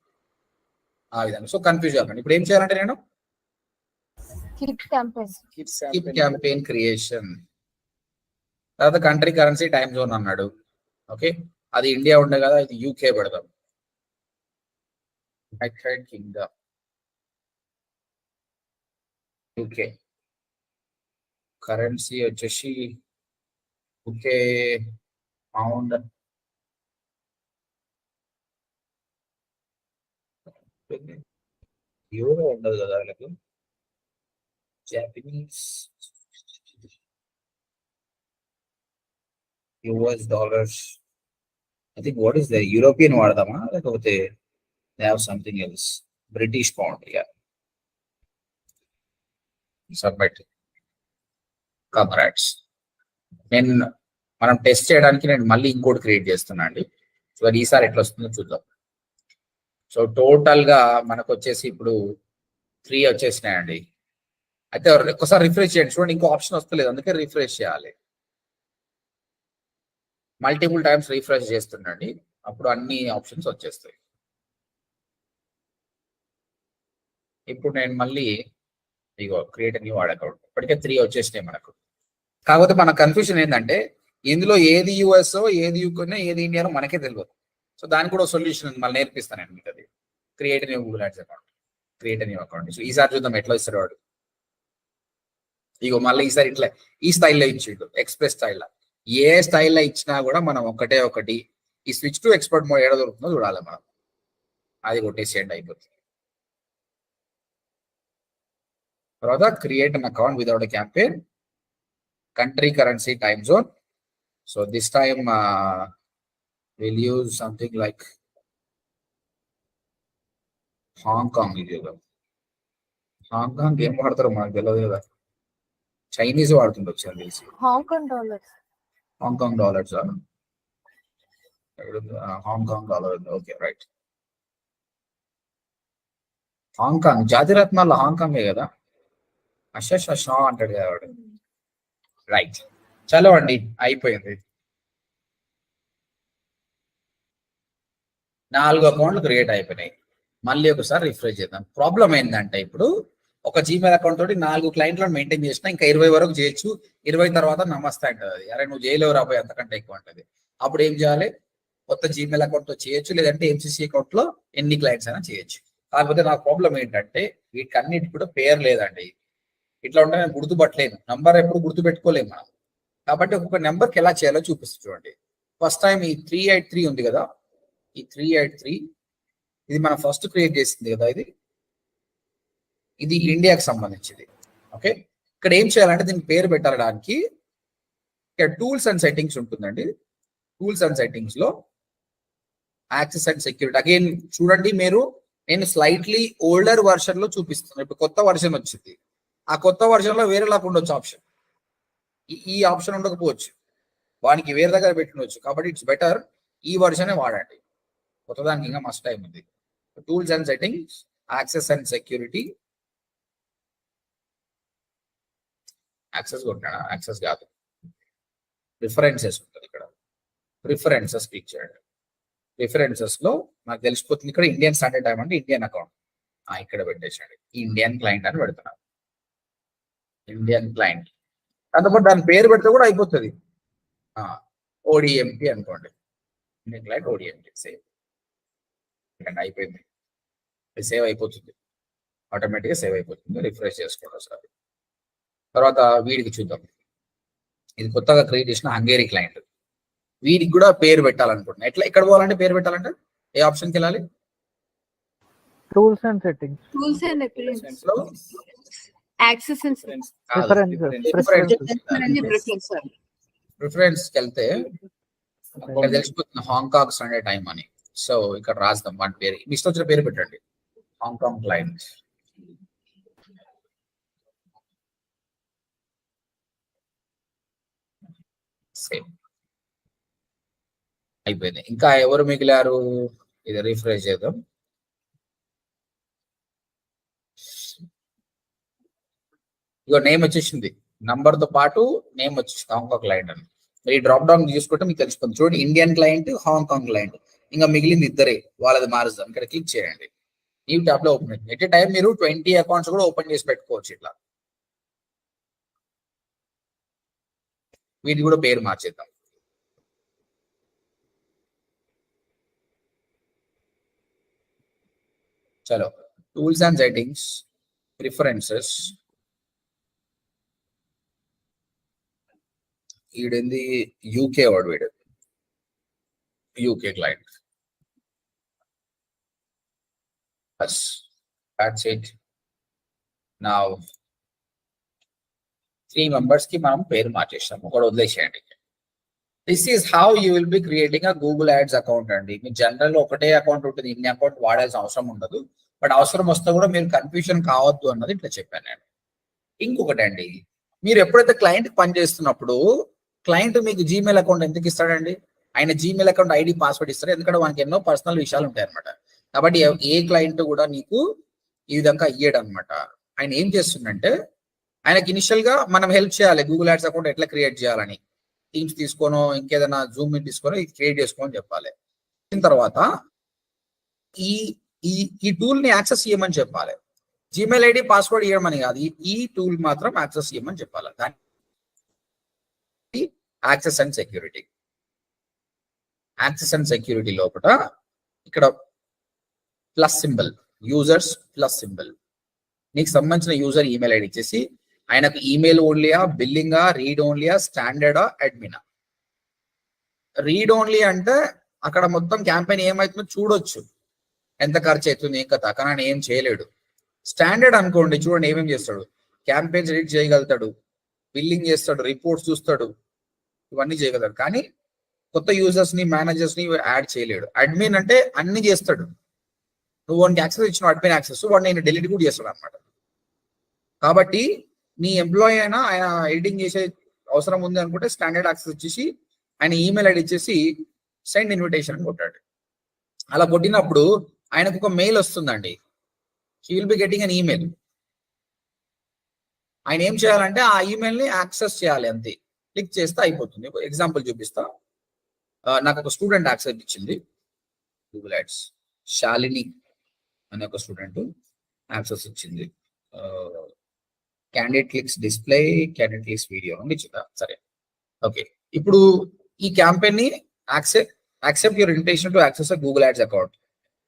ఆ విధంగా. సో కన్ఫ్యూజ్ అవ్వండి. ఇప్పుడు ఏం చేయాలంటే నేను స్కిప్ క్యాంపెయిన్ క్రియేషన్, తర్వాత కంట్రీ, కరెన్సీ, టైమ్ జోన్ అన్నాడు. ఓకే, అది ఇండియా ఉండే కదా, ఇది UK పెడదాం. United Kingdom, UK. కరెన్సీ వచ్చేసి UK పౌండ్. యూరో ఉండదు కదా వాళ్ళకు. Japanese, US dollars. I think what is the European వాడదామా లేకపోతే they have something else. British pound. Yeah, submit. Congrats. నేను మనం టెస్ట్ చేయడానికి నేను మళ్ళీ ఇంకోటి క్రియేట్ చేస్తున్నా అండి. సో ఈసారి ఎట్లా వస్తుందో చూద్దాం. సో టోటల్ గా మనకు వచ్చేసి ఇప్పుడు 3 వచ్చేసినాయండి. అయితే ఒక్కసారి రిఫ్రెష్ చేయండి, చూడండి ఇంకో ఆప్షన్ వస్తలేదు, అందుకే రిఫ్రెష్ చేయాలి. మల్టిపుల్ టైమ్స్ రిఫ్రెష్ చేస్తుండండి, అప్పుడు అన్ని ఆప్షన్స్ వచ్చేస్తాయి. ఇప్పుడు నేను మళ్ళీ ఇగో క్రియేట్ న్యూ యాడ్ అకౌంట్, ఇప్పటికే 3 వచ్చేసినాయి మనకు. కాకపోతే మన కన్ఫ్యూజన్ ఏంటంటే ఇందులో ఏది యూఎస్ ఏది యూకే ఏది ఇండియాలో మనకే తెలియదు. సో దానికి కూడా సొల్యూషన్ మళ్ళీ నేర్పిస్తాను నేను మీకు. అది create new Google ads account, create new account. So ఈసారి చూద్దాం ఎట్లా ఇస్తాడు వాడు. ఇగో మళ్ళీ ఈసారి ఇట్లా ఈ స్టైల్లో ఇచ్చిండు, ఎక్స్ప్రెస్ స్టైల్లో. ఏ స్టైల్లో ఇచ్చినా కూడా మనం ఒకటి ఈ స్విచ్ టు ఎక్స్పర్ట్ మోడ్ ఏడ దొరుకుతుందో చూడాలి మనం. అది కొట్టేసేయండి అయిపోతుంది. తర్వాత create an account without a campaign, country, currency, time zone. So this time we'll use something like Hong Kong. Hong Kong ఏం వాడతారో మనకు తెలియదు కదా, చైనీస్ వాడుతుండొచ్చు అని తెలిసి. Hong Kong dollars, Hong Kong dollars, Hong Kong dollar. Okay right. Hong Kong జాతిరత్నాల్లో హాంకాంగే కదా, షా అంటాడు కదా వాడు. రైట్, చలో అండి అయిపోయింది. 4 అకౌంట్లు క్రియేట్ అయిపోయినాయి. మళ్ళీ ఒకసారి రిఫ్రెష్ చేద్దాం. ప్రాబ్లం ఏంటంటే ఇప్పుడు ఒక జీమెయిల్ అకౌంట్ తోటి 4 క్లయింట్లను మెయింటైన్ చేసినా ఇంకా 20 వరకు చేయొచ్చు. 20 తర్వాత నమస్తే అంటది అది. అరే నువ్వు చేయలేవు రాబోయే అంతకంటే ఎక్కువ అంటది. అప్పుడు ఏం చేయాలి, కొత్త జీమెయిల్ అకౌంట్ తో చేయొచ్చు, లేదంటే ఎంసీసీ అకౌంట్ లో ఎన్ని క్లయింట్స్ అయినా చేయొచ్చు. కాకపోతే నా ప్రాబ్లం ఏంటంటే వీటికి అన్నిటి కూడా పేరు లేదండి. ఇట్లా ఉంటే నేను గుర్తుపట్టలేను, నంబర్ ఎప్పుడు గుర్తు పెట్టుకోలేము మనం. కాబట్టి ఒక్కొక్క నెంబర్కి ఎలా చేయాలో చూపిస్తుంది చూడండి. ఫస్ట్ టైం ఈ 383 ఉంది కదా, ఈ 383 ఇది మనం ఫస్ట్ క్రియేట్ చేసింది కదా, ఇది ఇండియాకి సంబంధించింది. ఓకే, ఇక్కడ ఏం చేయాలంటే దీనికి పేరు పెట్టడానికి ఇక్కడ టూల్స్ అండ్ సెట్టింగ్స్ ఉంటుందండి. టూల్స్ అండ్ సెట్టింగ్స్ లో యాక్సెస్ అండ్ సెక్యూరిటీ. అగైన్ చూడండి మీరు, నేను స్లైట్లీ ఓల్డర్ వర్షన్ లో చూపిస్తున్నాను. ఇప్పుడు కొత్త వర్షన్ వచ్చింది, ఆ కొత్త వర్షన్ లో వేరేలాగా ఉండొచ్చు ఆప్షన్, ఈ ఆప్షన్ ఉండకపోవచ్చు, వానికి వేరే దగ్గర పెట్టినవచ్చు. కాబట్టి ఇట్స్ బెటర్ ఈ వర్షనే వాడండి, కొత్త దానికి ఇంకా మస్ట్ టైం ఉంది. Tools and settings, access and security, access కొట్టాడా, యాక్సెస్ కాదు, ప్రిఫరెన్సెస్ ఉంటుంది ఇక్కడ. ప్రిఫరెన్సెస్ క్లిక్ చేయండి. ప్రిఫరెన్సెస్ లో నాకు తెలిసిపోతుంది ఇక్కడ ఇండియన్ స్టాండర్డ్ టైం అంటే ఇండియన్ అకౌంట్ ఇక్కడ పెట్టేసండి. ఇండియన్ క్లయింట్ అని పెడుతున్నాను, ఇండియన్ క్లయింట్. దాంతోపాటు దాని పేరు పెడితే కూడా అయిపోతుంది, ఓడిఎంటి అనుకోండి, ఇండియన్ క్లయింట్ ఓడిఎంటి. సేవ్ అయిపోయింది, సేవ్ అయిపోతుంది, ఆటోమేటిక్గా సేవ్ అయిపోతుంది. రిఫ్రెష్ చేసుకోండి ఒకసారి. తర్వాత వీడికి చూద్దాం, ఇది కొత్తగా క్రియేట్ చేసిన హంగేరీ క్లయింట్. వీడికి కూడా పేరు పెట్టాలనుకుంటున్నా. ఎట్లా ఇక్కడ పోవాలంటే పేరు పెట్టాలంటే ఏ ఆప్షన్కి వెళ్ళాలి? Tools and settings, Tools and appearance. Access and preference కి వెళ్తే ఇక్కడ తెలిసిపోతుంది హాంకాంగ్ స్టాండర్డ్ టైం అని. సో ఇక్కడ రాద్దాం వాటి పేరు, మీ ఇష్టం వచ్చిన పేరు పెట్టండి. Hong Kong client. సేమ్ అయిపోయింది. ఇంకా ఎవరు మిగిలారు? ఇది రిఫ్రెష్ చేద్దాం. ఇగో నేమ్ వచ్చేసింది, నంబర్ తో పాటు నేమ్ వచ్చేసింది హాంకాంగ్ క్లయింట్ అని. మీరు డ్రాప్ డౌన్ చూసుకుంటే మీకు తెలిసిపోతుంది. చూడండి, ఇండియన్ క్లయింట్, హాంకాంగ్ క్లయింట్, ఇంకా మిగిలింది ఇద్దరే, వాళ్ళది మారుస్తాం. ఇక్కడ క్లిక్ చేయండి, న్యూ ట్యాబ్ లో ఓపెన్ అవుతుంది. ఎట్ ఏ టైం మీరు 20 అకౌంట్స్ కూడా ఓపెన్ చేసి పెట్టుకోవచ్చు. ఇట్లా వీటి కూడా పేరు మార్చేద్దాం. చలో, టూల్స్ అండ్ సెట్టింగ్స్, ప్రిఫరెన్సెస్, ఈడేంది యూకే వాడు, వీడు UK client. That's it. Now 3 members కి మనం పేరు మార్చేసాం, ఒకటి వదిలేసేయండి. This is how you will be creating a Google ads account అండి. మీ జనరల్ ఒకటే అకౌంట్ ఉంటుంది, ఇన్ని అకౌంట్ వాడాల్సిన అవసరం ఉండదు. బట్ అవసరం వస్తే కూడా మీరు కన్ఫ్యూజన్ కావద్దు అన్నది ఇట్లా చెప్పాను నేను. ఇంకొకటి అండి, మీరు ఎప్పుడైతే క్లయింట్ పని చేస్తున్నప్పుడు క్లయింట్ మీకు జీమెయిల్ అకౌంట్ ఎందుకు ఇస్తాడండి? ఆయన జీమెయిల్ అకౌంట్ ఐడి పాస్వర్డ్ ఇస్తారు, ఎందుకంటే మనకి ఎన్నో పర్సనల్ విషయాలు ఉంటాయి అనమాట. కాబట్టి ఏ క్లయింట్ కూడా నీకు ఈ విధంగా ఇయ్యడు అనమాట. ఆయన ఏం చేస్తుందంటే, ఆయనకి ఇనిషియల్ గా మనం హెల్ప్ చేయాలి గూగుల్ యాడ్స్ అకౌంట్ ఎట్లా క్రియేట్ చేయాలని. టీమ్స్ తీసుకోనో ఇంకేదైనా జూమ్ మీట్ తీసుకొని ఇది క్రియేట్ చేసుకోని చెప్పాలి. తర్వాత ఈ ఈ ఈ టూల్ ని యాక్సెస్ చేయమని చెప్పాలి. జీమెయిల్ ఐడి పాస్వర్డ్ ఇవ్వమని కాదు, ఈ టూల్ మాత్రం యాక్సెస్ చేయమని చెప్పాలి. దాని access and security. Access and security లోపల ఇక్కడ plus symbol, users plus symbol, నీకు సంబంధించిన యూజర్ ఈమెయిల్ ఐడి ఇచ్చేసి ఆయనకు ఈమెయిల్ ఓన్లీయా, బిల్లింగా, రీడ్ ఓన్లీయా, స్టాండర్డా, అడ్మినా. రీడ్ ఓన్లీ అంటే అక్కడ మొత్తం క్యాంపెయిన్ ఏమవుతుందో చూడొచ్చు, ఎంత ఖర్చు అవుతుంది ఏం కథ, కానీ ఆయన ఏం చేయలేడు. స్టాండర్డ్ అనుకోండి, చూడండి ఏమేమి చేస్తాడు, క్యాంపెయిన్స్ రీడ్ చేయగలుగుతాడు, బిల్లింగ్ చేస్తాడు, రిపోర్ట్స్ చూస్తాడు, ఇవన్నీ చేయగలుగుతాడు. కానీ కొత్త యూజర్స్ ని, మేనేజర్స్ ని యాడ్ చేయలేడు. అడ్మిన్ అంటే అన్ని చేస్తాడు. నువ్వు వాడికి యాక్సెస్ ఇచ్చిన అడ్మిన్ యాక్సెస్, వాడు నేను డిలీట్ కూడా చేస్తాడు అనమాట. కాబట్టి నీ ఎంప్లాయీ అయినా ఆయన ఎడిటింగ్ చేసే అవసరం ఉంది అనుకుంటే స్టాండర్డ్ యాక్సెస్ ఇచ్చేసి ఆయన ఈమెయిల్ ఐడి ఇచ్చేసి సెండ్ ఇన్విటేషన్ అని కొట్టాడు. అలా కొట్టినప్పుడు ఆయనకు ఒక మెయిల్ వస్తుందండి. He will be getting an email. ఆయన ఏం చేయాలంటే ఆ ఈమెయిల్ ని యాక్సెస్ చేయాలి, అంతే. క్లిక్ చేస్తే అయిపోతుంది. ఎగ్జాంపుల్ చూపిస్తా. నాకు ఒక స్టూడెంట్ యాక్సెస్ ఇచ్చింది గూగుల్ యాడ్స్, శాలిని అనే ఒక స్టూడెంట్ యాక్సెస్ ఇచ్చింది. Candidate clicks display, candidate clicks video అని ఇచ్చిందా, సరే ఓకే. ఇప్పుడు ఈ క్యాంపెయిన్ ని accept your invitation to access Google ads account.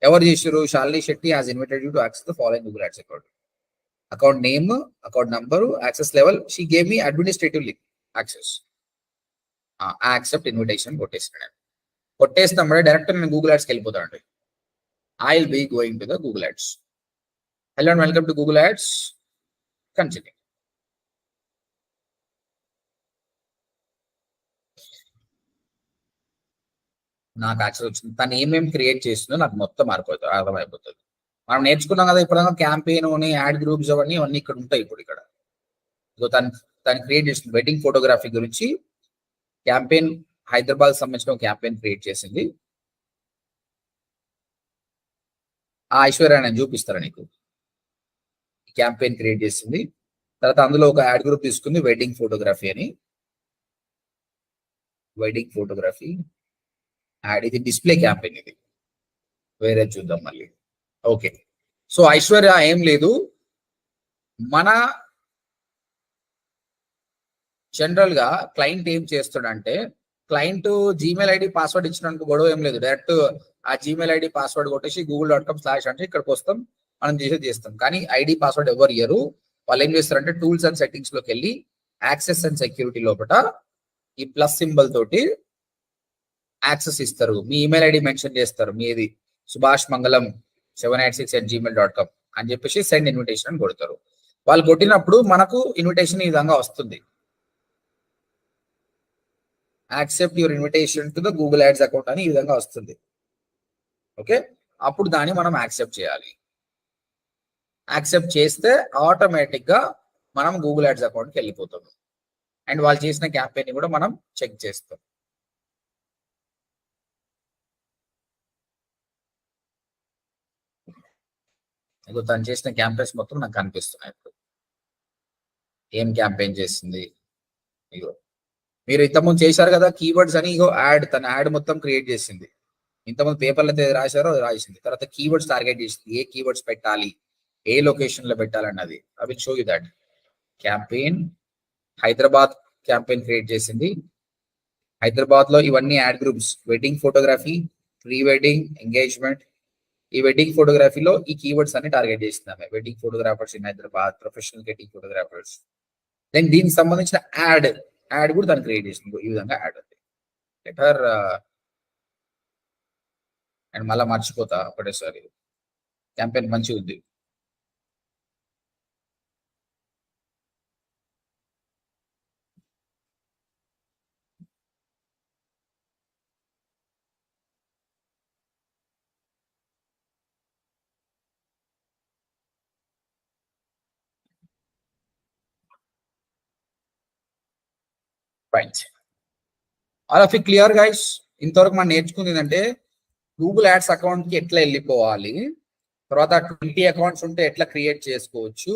ఎవరు చేసారు? Shalini Shetty has invited you to access the following Google ads account. Account name, account number, access level. She gave me administrative access. Accept invitation కొట్టేసినాడు. కొట్టేస్తామంటే direct నేను Google యాడ్స్కి వెళ్ళిపోతానండి. I will be going to the Google ads. Hello and welcome to Google ads. Continue. నాకు access వచ్చింది. తను ఏమేమి create చేస్తుందో నాకు మొత్తం అర్థమైపోతుంది. మనం నేర్చుకున్నాం కదా ఇప్పుడు క్యాంపెయిన్, యాడ్ గ్రూప్స్ అవన్నీ ఇక్కడ ఉంటాయి. ఇప్పుడు ఇక్కడ తను క్రియేట్ చేసింది వెడ్డింగ్ ఫోటోగ్రఫీ గురించి క్యాంపెయిన్, హైదరాబాద్ సంబంధించిన క్యాంపెయిన్ క్రియేట్ చేసింది. ఆ ఐశ్వర్య నేను చూపిస్తారా నీకు. క్యాంపెయిన్ క్రియేట్ చేసింది, తర్వాత అందులో ఒక యాడ్ గ్రూప్ తీసుకుంది వెడ్డింగ్ ఫోటోగ్రఫీ అని. వెడ్డింగ్ ఫోటోగ్రఫీ యాడ్, ఇది డిస్ప్లే క్యాంపెయిన్, ఇది వేరే చూద్దాం మళ్ళీ. ఓకే, సో ఐశ్వర్య ఏం లేదు, మన జనరల్ గా క్లయింట్ ఏం చేస్తాడంటే, క్లయింట్ జీమెయిల్ ఐడి పాస్వర్డ్ ఇచ్చినందుకు గొడవ ఏం లేదు. డైరెక్ట్ ఆ జీమెయిల్ ఐడి పాస్వర్డ్ కొట్టేసి google.com/ అంటే ఇక్కడికి వస్తాం, మనం చేస్తాం. కానీ ఐడి పాస్వర్డ్ ఎవరు ఇయ్యరు. వాళ్ళు ఏం చేస్తారంటే టూల్స్ అండ్ సెట్టింగ్స్ లోకి వెళ్ళి యాక్సెస్ అండ్ సెక్యూరిటీ లోపల ఈ ప్లస్ సింబల్ తోటి యాక్సెస్ ఇస్తారు. మీ ఈమెయిల్ ఐడి మెన్షన్ చేస్తారు, మీది సుభాష్ మంగళం 786@gmail.com అని చెప్పేసి సెండ్ ఇన్విటేషన్ అని కొడతారు. వాళ్ళు కొట్టినప్పుడు మనకు ఇన్విటేషన్ ఈ విధంగా వస్తుంది. Accept your invitation to the Google ads account అని ఈ విధంగా వస్తుంది. ఓకే, అప్పుడు దాన్ని మనం యాక్సెప్ట్ చేయాలి. యాక్సెప్ట్ చేస్తే ఆటోమేటిక్ గా మనం గూగుల్ యాడ్స్ అకౌంట్కి వెళ్ళిపోతాం. అండ్ వాళ్ళు చేసిన క్యాంపెయిన్ కూడా మనం చెక్ చేస్తాం. ఇగో తను చేసిన క్యాంపెయిన్స్ మొత్తం నాకు కనిపిస్తున్నాయి. ఇప్పుడు ఏం క్యాంపెయిన్ చేసింది, ఇగో మీరు ఇంతకుముందు చేశారు కదా కీవర్డ్స్ అని, ఇగో యాడ్, తన యాడ్ మొత్తం క్రియేట్ చేసింది. ఇంతకుముందు పేపర్లు అయితే రాశారో అది రాసింది. తర్వాత కీవర్డ్స్ టార్గెట్ చేసింది, ఏ కీవర్డ్స్ పెట్టాలి, ఏ లొకేషన్ లో పెట్టాలన్నది. I will show you that. Campaign Hyderabad campaign create చేసింది. హైదరాబాద్ లో ఇవన్నీ ad groups, wedding photography, pre wedding, engagement. ఈ వెడ్డింగ్ ఫోటోగ్రఫీలో ఈ కీవర్డ్స్ అన్ని టార్గెట్ చేసింది ఆమె. Wedding photographers in Hyderabad, professional wedding photographers. Then దీనికి సంబంధించిన యాడ్ కూడా దాన్ని క్రియేట్ చేసింది. ఈ విధంగా యాడ్ ఉంది. లెటర్ అండ్ మళ్ళీ మర్చిపోతా ఒకటేసారి. క్యాంపెయిన్ మంచిగా ఉంది. Right, all of you clear guys? ఇంతవరకు మనం నేర్చుకుంది ఏంటంటే గూగుల్ యాడ్స్ అకౌంట్ కి ఎట్లా వెళ్ళిపోవాలి, తర్వాత 20 అకౌంట్స్ ఉంటే ఎట్లా క్రియేట్ చేసుకోవచ్చు,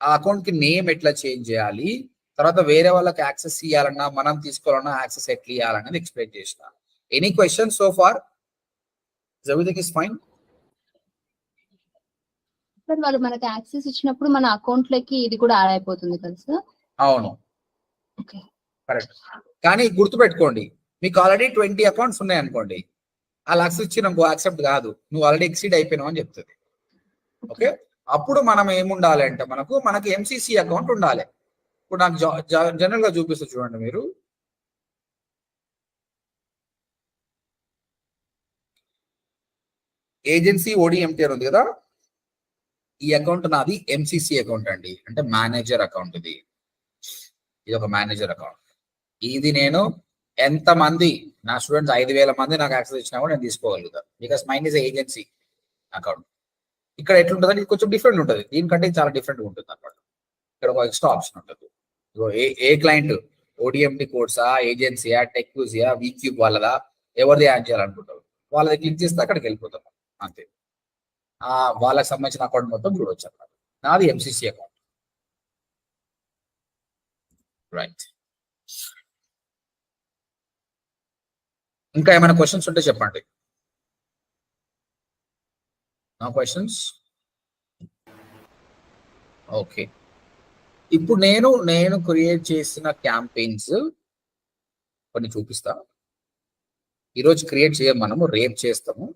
ఆ అకౌంట్ కి నేమ్ ఎట్లా చేంజ్ చేయాలి, తర్వాత వేరే వాళ్ళకి యాక్సెస్ ఇవ్వాలన్నా మనం తీసుకోవాలన్నా యాక్సెస్ ఎట్లా ఇవ్వాలన్నది ఎక్స్ప్లెయిన్ చేసిన. Any question so far? Everything is fine? Sir వాళ్ళు మనకి యాక్సెస్ ఇచ్చినప్పుడు మన అకౌంట్ లోకి ఇది కూడా యాడ్ అయిపోతుంది కదా సార్? అవును, ఓకే. కరెక్ట్. కానీ గుర్తుపెట్టుకోండి, మీకు ఆల్రెడీ 20 అకౌంట్స్ ఉన్నాయి అనుకోండి, వాళ్ళు యాక్సెస్ ఇచ్చి నాకు యాక్సెప్ట్ కాదు, నువ్వు ఆల్రెడీ ఎక్సీడ్ అయిపోయినావు అని చెప్తుంది. ఓకే, అప్పుడు మనం ఏముండాలి అంటే మనకి ఎంసీసీ అకౌంట్ ఉండాలి. ఇప్పుడు నాకు జనరల్ గా చూపిస్తా చూడండి మీరు. ఏజెన్సీ ఓడిఎంటీ అని ఉంది కదా, ఈ అకౌంట్ నాది ఎంసీసీ అకౌంట్ అండి, అంటే మేనేజర్ అకౌంట్. ఇది ఒక మేనేజర్ అకౌంట్. ఇది నేను ఎంతమంది నా స్టూడెంట్స్ 5,000 మంది నాకు యాక్సెస్ ఇచ్చినా కూడా నేను తీసుకోగలుగుతాను, because mine is agency account. ఇక్కడ ఎట్లుంటుంది అంటే కొంచెం డిఫరెంట్ ఉంటుంది, దీనికంటే చాలా డిఫరెంట్ ఉంటుంది అనమాట. ఇక్కడ ఒక ఎక్స్ట్రా ఆప్షన్ ఉంటుంది. ఏ క్లయింట్, ఓడిఎంటీ కోడ్సా, ఏజెన్సీయా, టెక్యూజియా, వీక్యూబ్ వాళ్ళదా, ఎవరిది యాడ్ చేయాలనుకుంటారు, వాళ్ళది క్లిక్ చేస్తే అక్కడికి వెళ్ళిపోతాం అంతే. వాళ్ళకి సంబంధించిన అకౌంట్ మొత్తం చూడవచ్చు అన్నమాట. నాది ఎంసీసీ అకౌంట్. రైట్, ఇంకా ఏమైనా క్వశ్చన్స్ ఉంటే చెప్పండి. No questions? ఓకే, ఇప్పుడు నేను క్రియేట్ చేసిన క్యాంపెయిన్స్ కొన్ని చూపిస్తా. ఈరోజు క్రియేట్ చేయం, మనము రేపు చేస్తాము.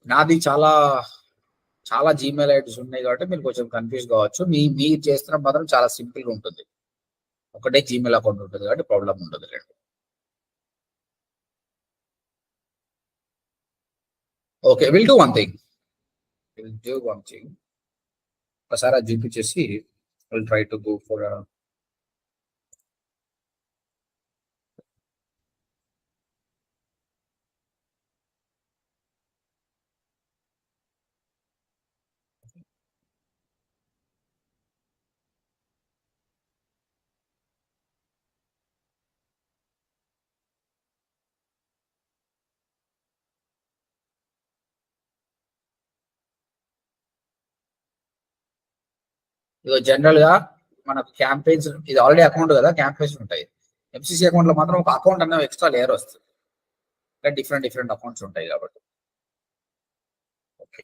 నాది చాలా జీమెయిల్ ఐడీస్ ఉన్నాయి కాబట్టి మీరు కొంచెం కన్ఫ్యూజ్ కావచ్చు. మీరు చేస్తున్న మాత్రం చాలా సింపుల్ గా ఉంటుంది, ఒకటే జీమెయిల్ అకౌంట్ ఉంటుంది కాబట్టి ప్రాబ్లం ఉండదు. రెండు. Okay, will do one thing. ఒకసారి అది చూపించేసి will try to go for general గా మనకు క్యాంపెయిన్స్, ఇది ఆల్రెడీ అకౌంట్ కదా, క్యాంపెయిన్స్ ఉంటాయి. ఎంసీసీ అకౌంట్ లో మాత్రం ఒక అకౌంట్ అన్న ఎక్స్ట్రా లేయర్ వస్తుంది, డిఫరెంట్ అకౌంట్స్ ఉంటాయి కాబట్టి. ఓకే,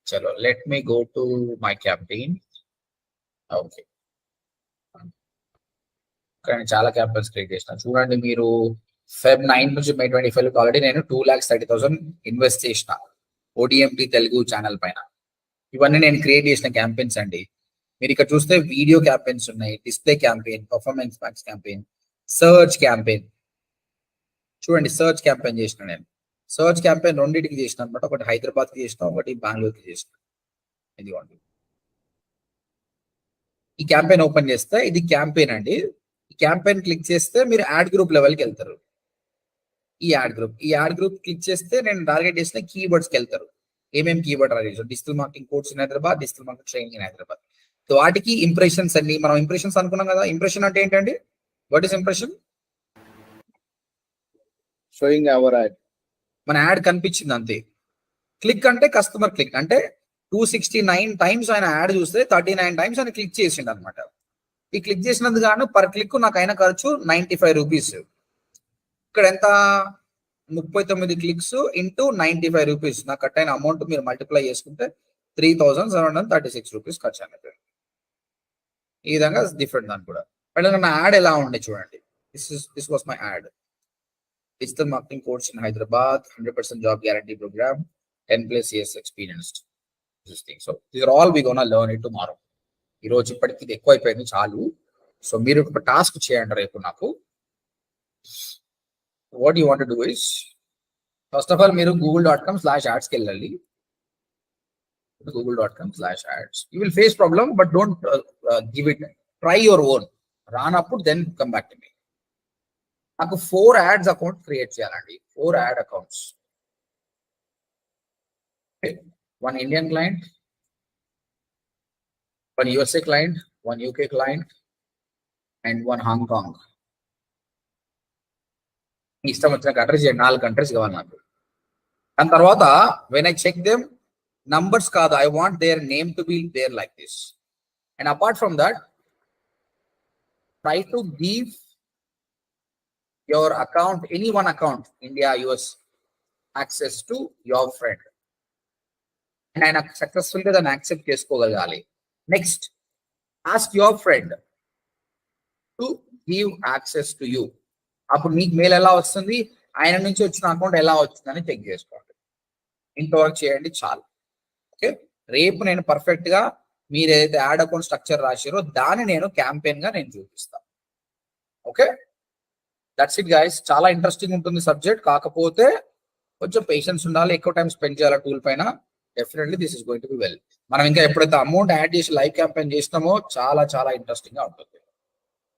చలో let me go to my campaign. Okay, కానీ చాలా క్యాంపెయిన్స్ క్రియేట్ చేసిన చూడండి మీరు. Feb 9 నుంచి May 25 ఆల్రెడీ నేను 2,30,000 ఇన్వెస్ట్ చేసిన ఓడిఎంటీ తెలుగు ఛానల్ పైన. ఇవన్నీ నేను క్రియేట్ చేసిన క్యాంపెయిన్స్ అండి. మీరు ఇక్కడ చూస్తే వీడియో క్యాంపెయిన్స్ ఉన్నాయి, display campaign, performance max campaign, search campaign. చూడండి, సర్చ్ క్యాంపెయిన్ చేసిన నేను. సర్చ్ క్యాంపెయిన్ రెండింటికి చేసిన అనమాట. ఒకటి హైదరాబాద్కి చేసిన, ఒకటి బెంగళూరుకి చేసిన. ఇదిగోండి, ఈ క్యాంపెయిన్ ఓపెన్ చేస్తే ఇది క్యాంపెయిన్ అండి. ఈ క్యాంపెయిన్ క్లిక్ చేస్తే మీరు యాడ్ గ్రూప్ లెవెల్కి వెళ్తారు. ఈ యాడ్ గ్రూప్ క్లిక్ చేస్తే నేను టార్గెట్ చేసిన కీవర్డ్స్కి వెళ్తారు. ఏమేమి కీవర్డ్ రాలేదు, digital marketing course in Hyderabad, digital marketing training in Hyderabad. So వాటికి ఇంప్రెషన్స్ అన్ని, మనం ఇంప్రెషన్స్ అనుకున్నాం కదా. ఇంప్రెషన్ అంటే ఏంటండి? What is impression? Showing our add, మన యాడ్ కనిపించింది అంతే. క్లిక్ అంటే కస్టమర్ క్లిక్, అంటే 269 టైమ్స్ ఆయన యాడ్ చూస్తే 39 టైమ్స్ ఆయన క్లిక్ చేసిండు అనమాట. ఈ క్లిక్ చేసినందుకు గాను పర్ క్లిక్ నాకు అయిన ఖర్చు 95 రూపీస్. ఇక్కడ ఎంత? 39 క్లిక్స్ ఇంటూ 95 రూపీస్. నాకు కట్ అయిన అమౌంట్ మీరు మల్టిప్లై చేసుకుంటే 3,736 రూపీస్ ఖర్చు అనేది. ఈ విధంగా డిఫరెంట్ దాని కూడా. బట్ నా యాడ్ ఎలా ఉండే చూడండి. This was my ad. Digital marketing course in Hyderabad, 100% job guarantee programme, 10+ years experienced. So these are all we gonna learn it tomorrow. ఈ రోజు ఇప్పటికి ఇది ఎక్కువ అయిపోయింది చాలు. సో మీరు ఒక టాస్క్ చేయండి రేపు నాకు. What you want to do is, first of all మీరు google.com/ads కి వెళ్ళాలి. google.com/ads. You will face problem, but don't give it. Try your own. రానప్పుడు then come back to me. నాకు 4 ads అకౌంట్ క్రియేట్ చేయాలండి. 4 ad accounts. one Indian client, one USA client, one UK client, and one Hong Kong. ఇష్టం వచ్చిన countries 4 countries కావాలి నాకు. దాని తర్వాత when I check them numbers కాదు, I want their name to be there like this. And apart from that try to give your account, any one account, India, US, access to your friend. And I successfully then accept cheskogalgali. Next, ask your friend to give access to you. అప్పుడు మీకు mail ఎలా వస్తుంది, ఆయన నుంచి వచ్చిన account ఎలా వచ్చిందని check చేసుకోండి. ఇంతవరకు చేయండి చాలు. ఓకే, రేపు నేను పర్ఫెక్ట్ గా మీరు ఏదైతే యాడ్ అకౌంట్ స్ట్రక్చర్ రాశారో దాన్ని నేను క్యాంపెయిన్ గా నేను చూపిస్తాను. Okay, that's it guys. చాలా ఇంట్రెస్టింగ్ ఉంటుంది సబ్జెక్ట్, కాకపోతే కొంచెం పేషెన్స్ ఉండాలి, ఎక్కువ టైం స్పెండ్ చేయాలి టూల్ పైన. Definitely this is going to be well. మనం ఇంకా ఎప్పుడైతే అమౌంట్ యాడ్ చేసి లైవ్ క్యాంపెయిన్ చేస్తామో చాలా చాలా ఇంట్రెస్టింగ్ గా ఉంటుంది.